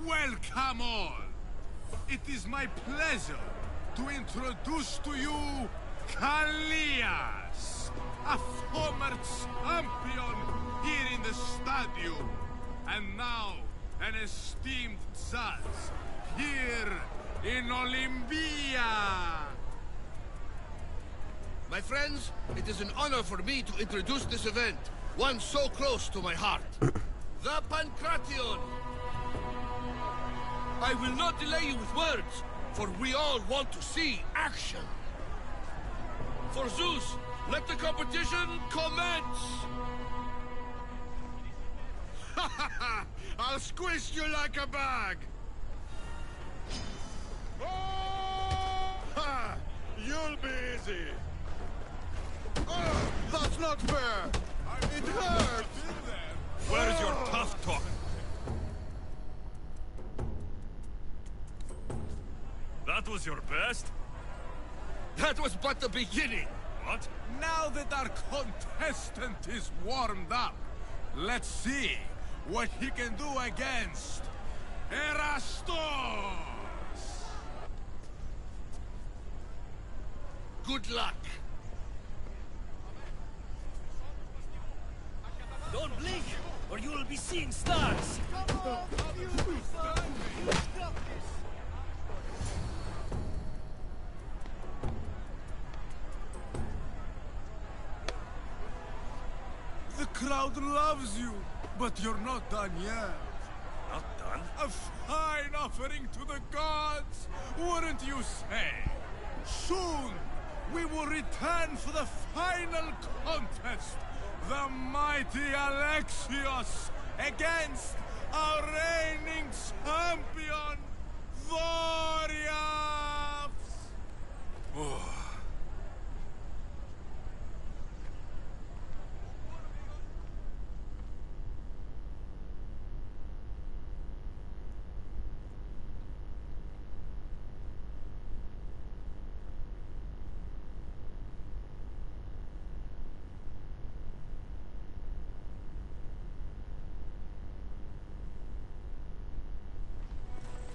Welcome all! It is my pleasure to introduce to you Kalias, a former champion here in the stadium, and now an esteemed judge here in Olympia. My friends, it is an honor for me to introduce this event, one so close to my heart. The Pankration! I will not delay you with words, for we all want to see action. For Zeus, let the competition commence! Ha ha ha! I'll squish you like a bag! Oh! Ha! You'll be easy! Oh, that's not fair! It hurts! Where's your tough talk? That was your best? That was but the beginning! What? Now that our contestant is warmed up, let's see what he can do against Erastos! Good luck! Don't blink, or you will be seeing stars! The crowd loves you, but you're not done yet. Not done? A fine offering to the gods, wouldn't you say? Soon, we will return for the final contest. The mighty Alexios against our reigning champion, Voriaps! Oh.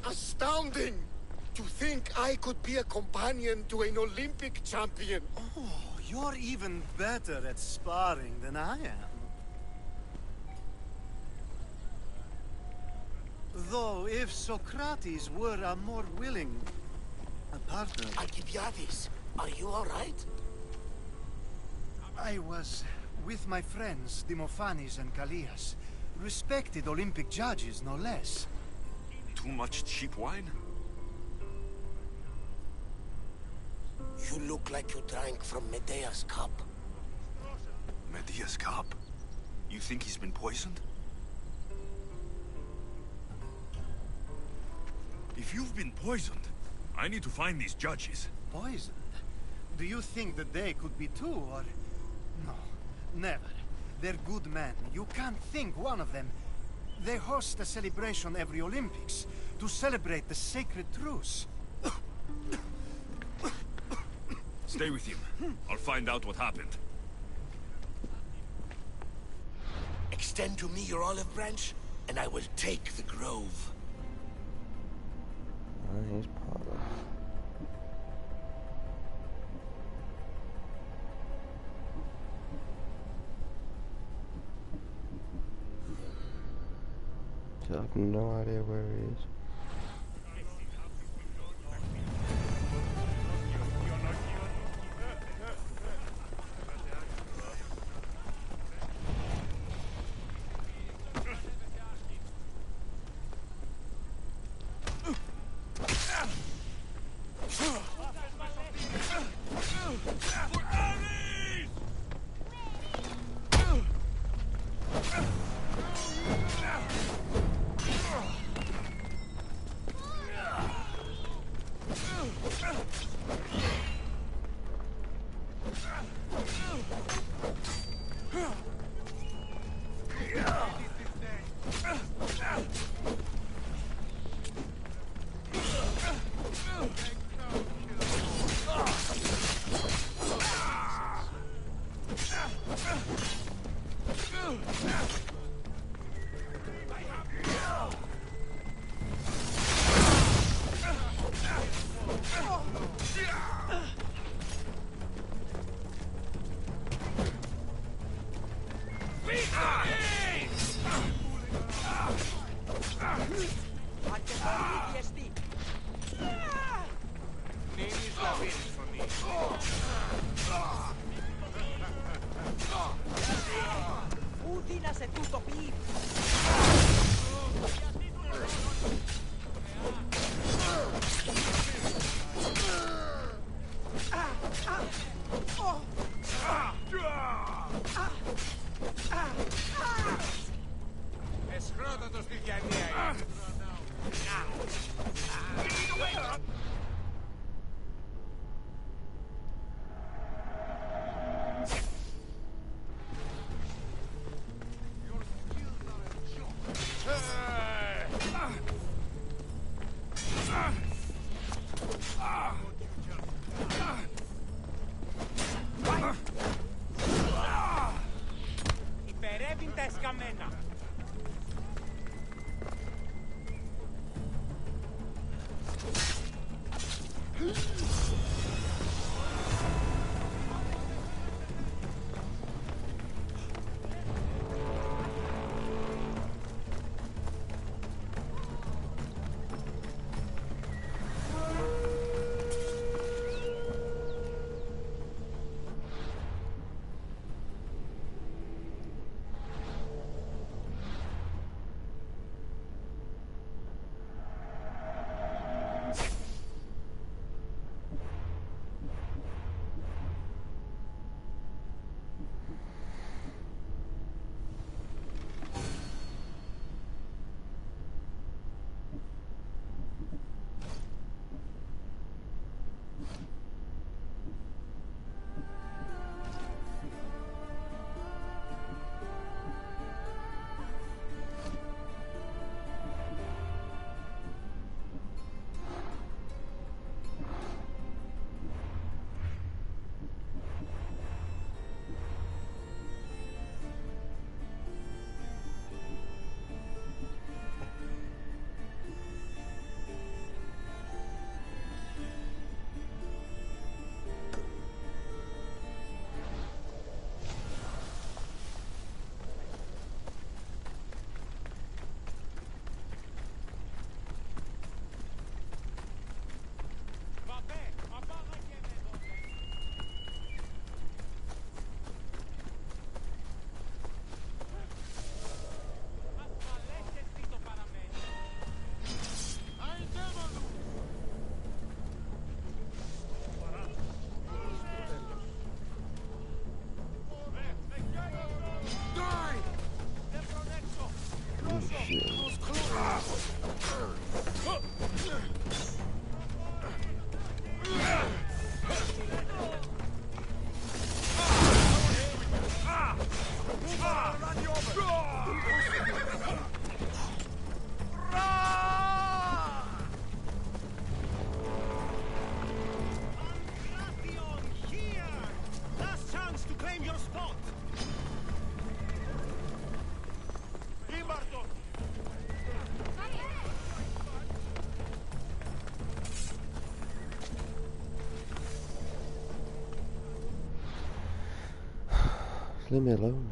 Astounding! To think I could be a companion to an Olympic champion. Oh, you're even better at sparring than I am. Though, if Socrates were a more willing partner... Alcibiades, are you all right? I was with my friends, Demophanes and Callias. Respected Olympic judges, no less. Too much cheap wine? You look like you drank from Medea's cup. Medea's cup? You think he's been poisoned? If you've been poisoned, I need to find these judges. Poisoned? Do you think that they could be too, or... No, never. They're good men. You can't think one of them. They host a celebration every Olympics to celebrate the sacred truce. Stay with him. I'll find out what happened. Extend to me your olive branch, and I will take the grove. He's part of it. So I have no idea where he is. Udina se tutto qui. Εσχρότατο στη Γιαννία είναι. Υπερεύει τα εσκαμμένα. Leave me alone.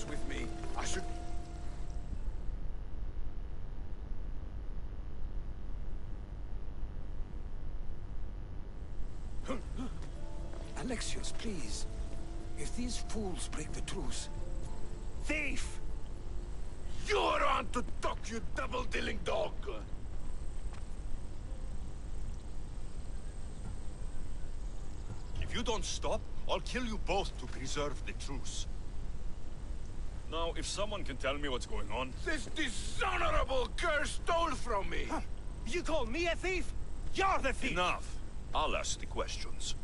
With me. I should... Alexios, please. If these fools break the truce... Thief! You're on to talk, you double-dealing dog! If you don't stop, I'll kill you both to preserve the truce. Now, if someone can tell me what's going on... This dishonorable girl stole from me! Huh. You call me a thief? You're the thief! Enough. I'll ask the questions.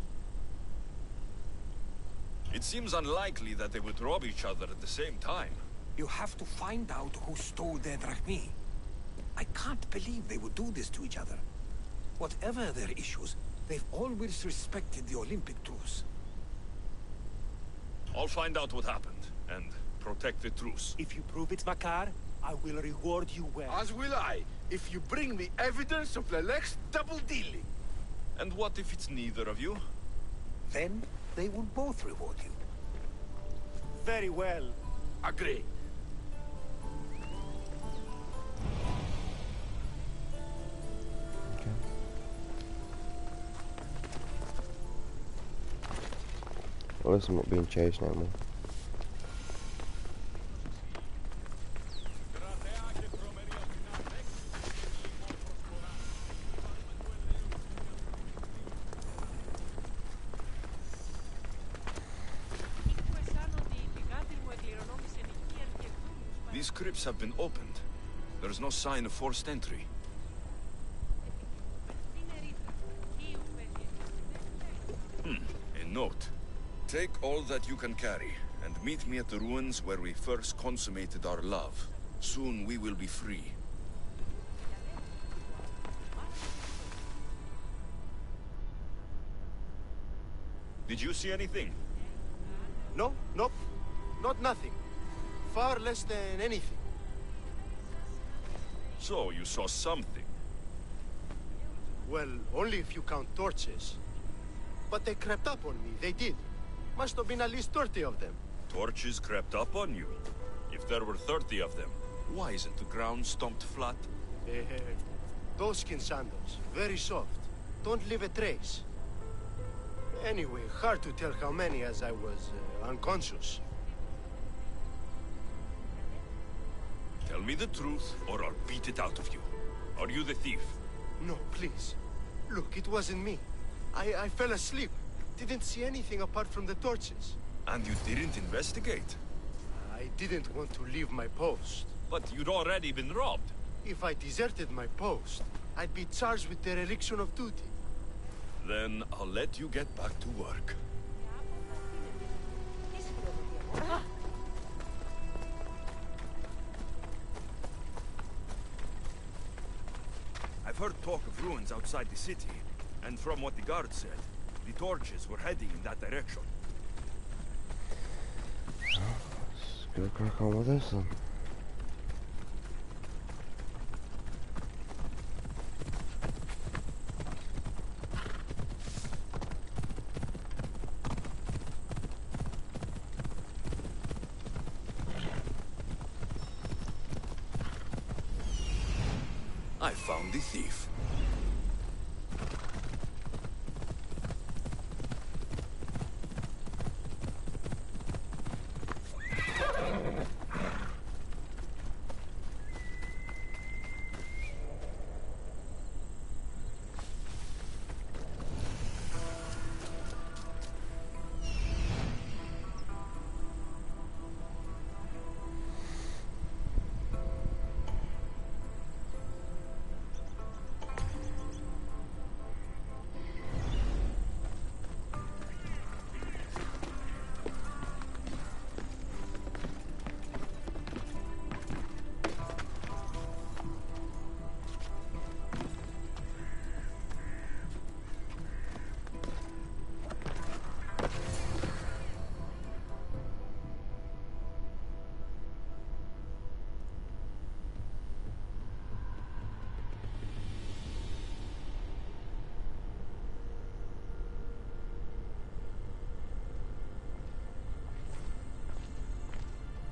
It seems unlikely that they would rob each other at the same time. You have to find out who stole their drachmi. I can't believe they would do this to each other. Whatever their issues, they've always respected the Olympic truce. I'll find out what happened, and protect the truce. If you prove it's Makar, I will reward you well. As will I, if you bring me evidence of Lelek's double-dealing. And what if it's neither of you? Then they will both reward you. Very well. Agree. Well, listen, I'm not being chased no more. These crypts have been opened. There's no sign of forced entry. A note. Take all that you can carry, and meet me at the ruins where we first consummated our love. Soon we will be free. Did you see anything? No, nope. Not nothing. Far less than anything. So, you saw something? Well, only if you count torches. But they crept up on me, they did. Must have been at least 30 of them. Torches crept up on you? If there were 30 of them, why isn't the ground stomped flat? Doeskin sandals, very soft. Don't leave a trace. Anyway, hard to tell how many as I was unconscious. Tell me the truth, or I'll beat it out of you. Are you the thief? No, please. Look, it wasn't me. I fell asleep. Didn't see anything apart from the torches. And you didn't investigate? I didn't want to leave my post. But you'd already been robbed. If I deserted my post, I'd be charged with dereliction of duty. Then I'll let you get back to work. I've heard talk of ruins outside the city, and from what the guard said, the torches were heading in that direction. Let's go crack on with this then. I found the thief.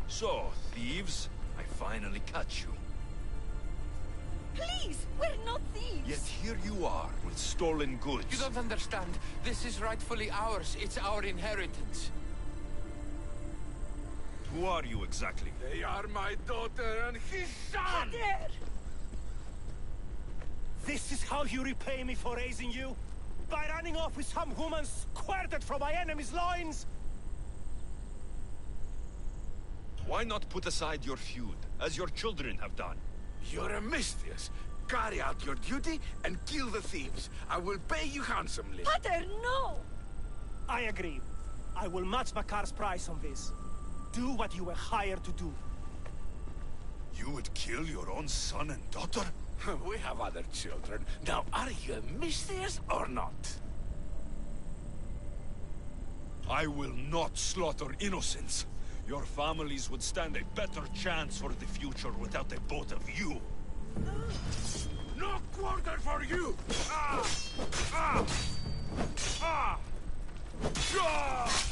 So, thieves, I finally catch you. Please, we're not thieves! Yet here you are, with stolen goods. You don't understand. This is rightfully ours. It's our inheritance. Who are you exactly? They are my daughter and his son! Father! This is how you repay me for raising you? By running off with some woman squirted from my enemy's loins? Why not put aside your feud, as your children have done? You're a Misthios. Carry out your duty and kill the thieves. I will pay you handsomely. Pater, no! I agree. I will match Makar's price on this. Do what you were hired to do. You would kill your own son and daughter? We have other children. Now, are you a Misthios or not? I will not slaughter innocents. Your families would stand a better chance for the future without the both of you. No quarter for you! Ah! Ah! Ah! Ah!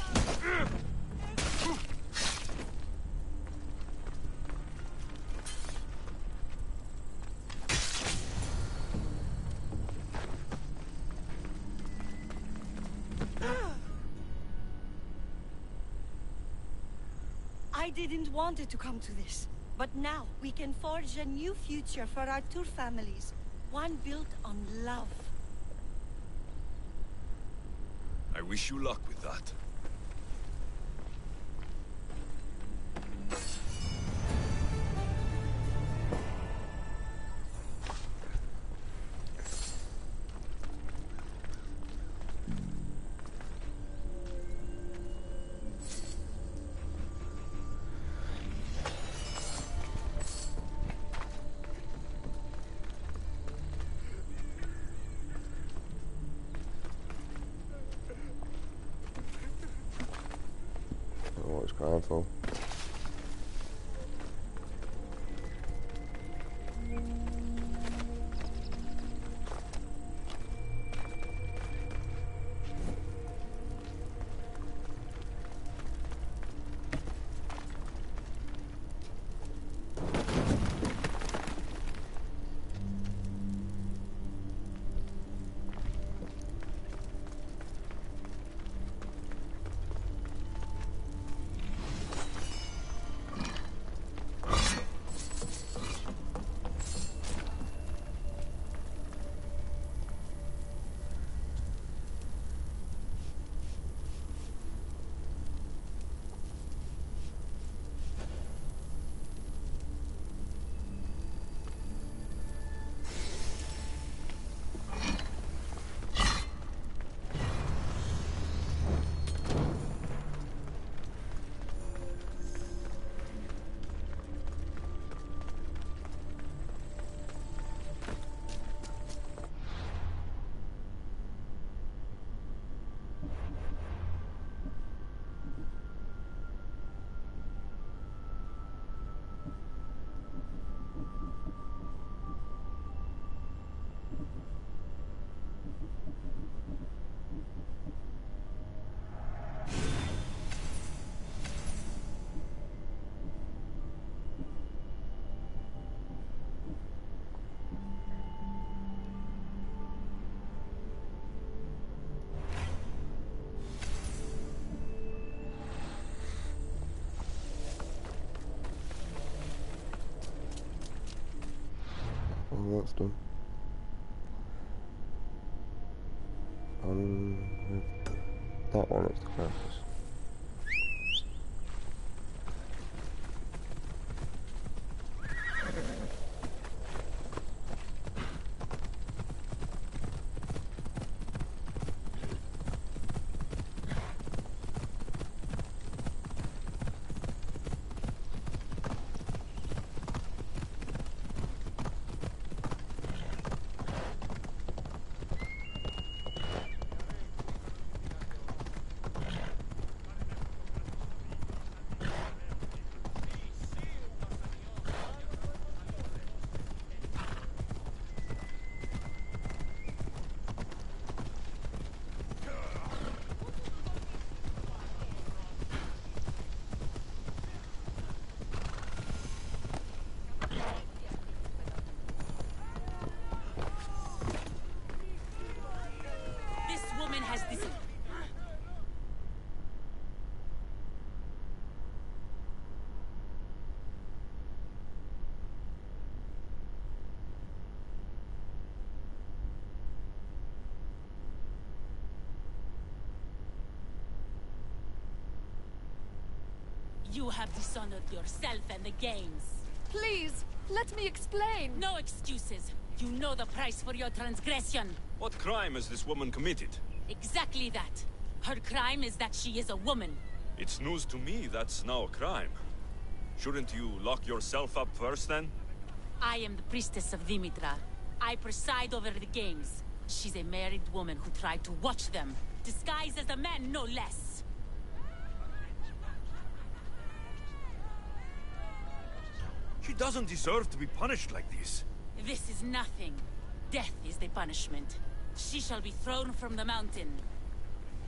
I didn't want it to come to this. But now, we can forge a new future for our two families. One built on love. I wish you luck with that. What he's crying for. Oh, that's done. That one is the closest. You have dishonored yourself and the games. Please, let me explain. No excuses. You know the price for your transgression. What crime has this woman committed? Exactly that. Her crime is that she is a woman. It's news to me that's now a crime. Shouldn't you lock yourself up first, then? I am the priestess of Dimitra. I preside over the games. She's a married woman who tried to watch them, disguised as a man, no less. She doesn't deserve to be punished like this. This is nothing. Death is the punishment. She shall be thrown from the mountain.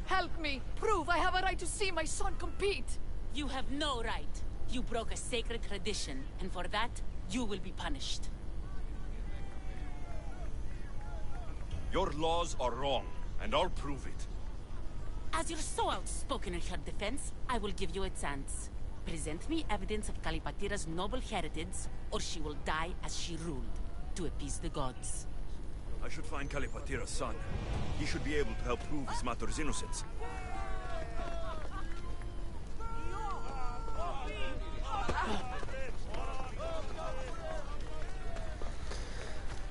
Help me! Prove I have a right to see my son compete! You have no right. You broke a sacred tradition, and for that, you will be punished. Your laws are wrong, and I'll prove it. As you're so outspoken in her defense, I will give you a chance. Present me evidence of Kalipatira's noble heritage, or she will die as she ruled, to appease the gods. I should find Kalipatira's son. He should be able to help prove his mother's innocence.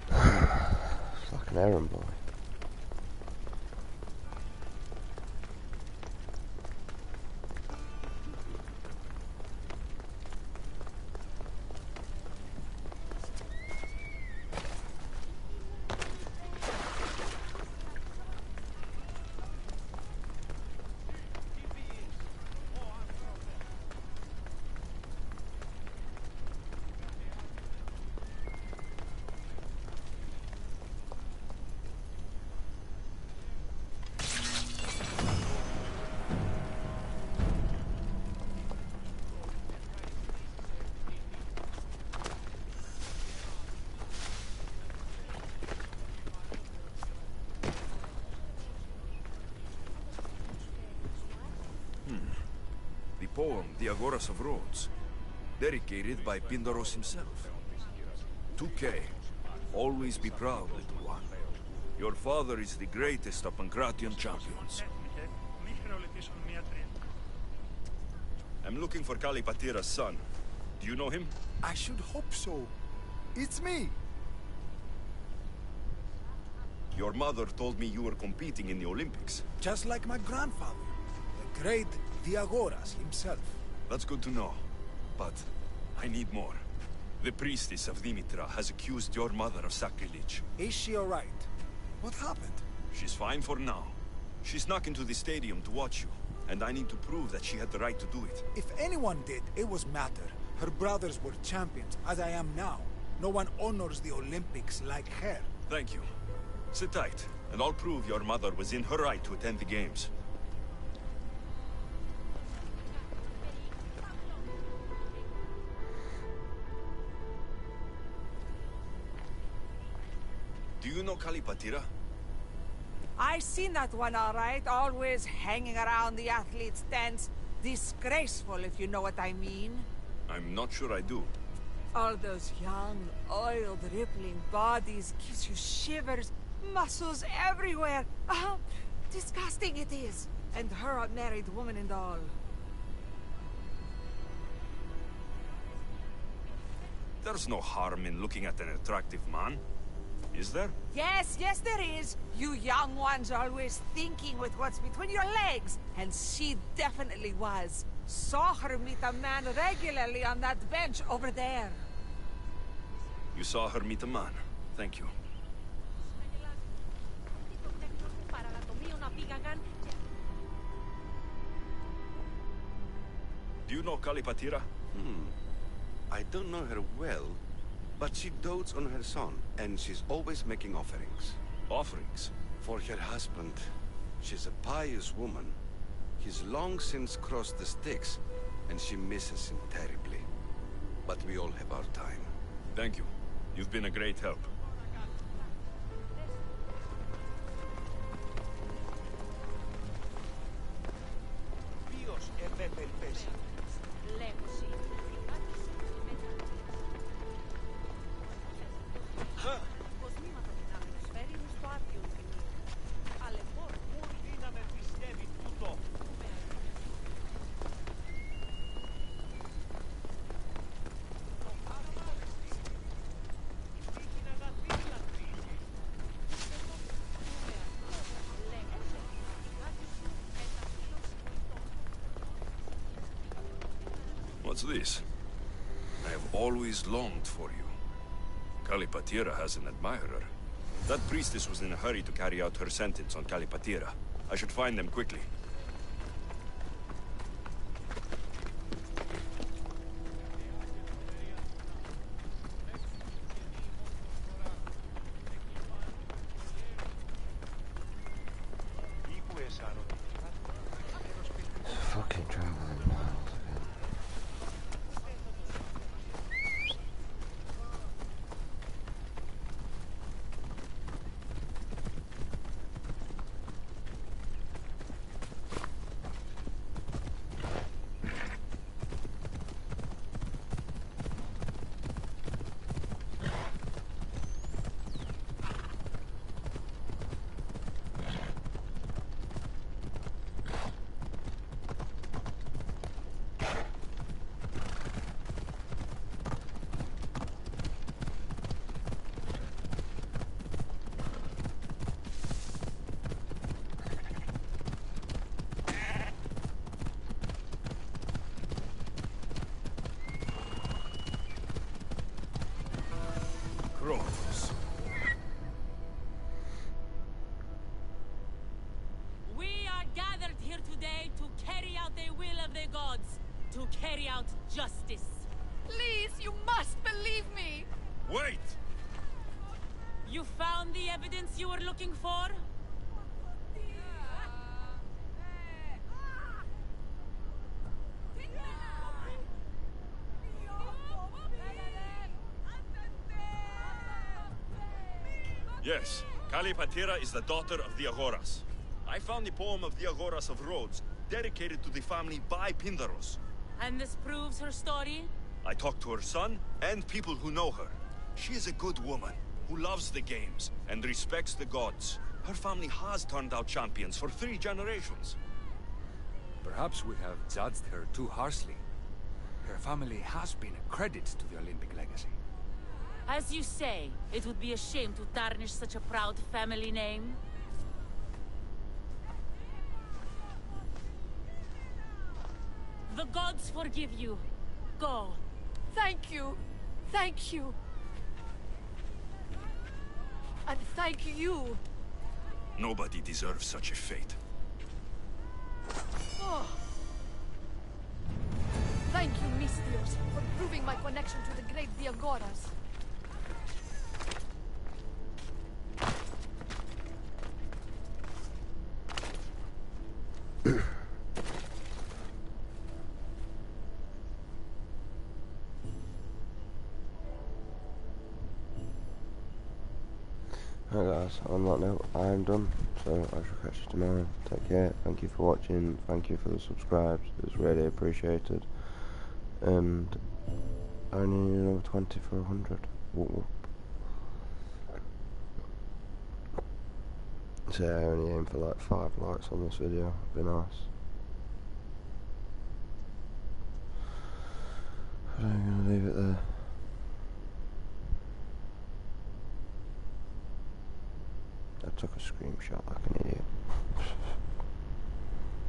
Fucking errand boy. Poem, The Agoras of Rhodes, dedicated by Pindaros himself. 2K, always be proud, little one. Your father is the greatest of Pancratian champions. I'm looking for Kalipatira's son. Do you know him? I should hope so. It's me. Your mother told me you were competing in the Olympics. Just like my grandfather, the great Diagoras himself. That's good to know. But I need more. The priestess of Dimitra has accused your mother of sacrilege. Is she alright? What happened? She's fine for now. She snuck into the stadium to watch you, and I need to prove that she had the right to do it. If anyone did, it was Mater. Her brothers were champions, as I am now. No one honors the Olympics like her. Thank you. Sit tight, and I'll prove your mother was in her right to attend the games. Do you know Kalipatira? I seen that one all right, always hanging around the athletes' tents. Disgraceful, if you know what I mean. I'm not sure I do. All those young, oiled, rippling bodies gives you shivers, muscles everywhere. Disgusting it is. And her a married woman and all. There's no harm in looking at an attractive man, is there? Yes, yes there is. You young ones always thinking with what's between your legs. And she definitely was. Saw her meet a man regularly on that bench over there. You saw her meet a man. Thank you. Do you know Kalipatira? I don't know her well, but she dotes on her son, and she's always making offerings. Offerings? For her husband. She's a pious woman. He's long since crossed the Styx, and she misses him terribly. But we all have our time. Thank you. You've been a great help. What's this? I have always longed for you. Kalipatira has an admirer. That priestess was in a hurry to carry out her sentence on Kalipatira. I should find them quickly. Fucking traveling miles again. Crows. We are gathered here today to carry out the will of the gods, to carry out justice. Please, you must believe me! Wait! You found the evidence you were looking for? Yes, Kalipatira is the daughter of the Agoras. I found the poem of the Agoras of Rhodes, dedicated to the family by Pindaros. And this proves her story? I talked to her son and people who know her. She is a good woman who loves the games and respects the gods. Her family has turned out champions for 3 generations. Perhaps we have judged her too harshly. Her family has been a credit to the Olympic legacy. As you say, it would be a shame to tarnish such a proud family name. The gods forgive you. Go. Thank you. Thank you. And thank you. Nobody deserves such a fate. Oh. Thank you, Mistios, for proving my connection to the great Diagoras. Alright guys, on that note, I am done, so I shall catch you tomorrow. Take care, thank you for watching, thank you for the subscribes, it's really appreciated. And I only need another 20 for 100. Whoop, whoop. So I only aim for like 5 likes on this video, it'd be nice. But I'm gonna leave it there. I took a screenshot like an idiot.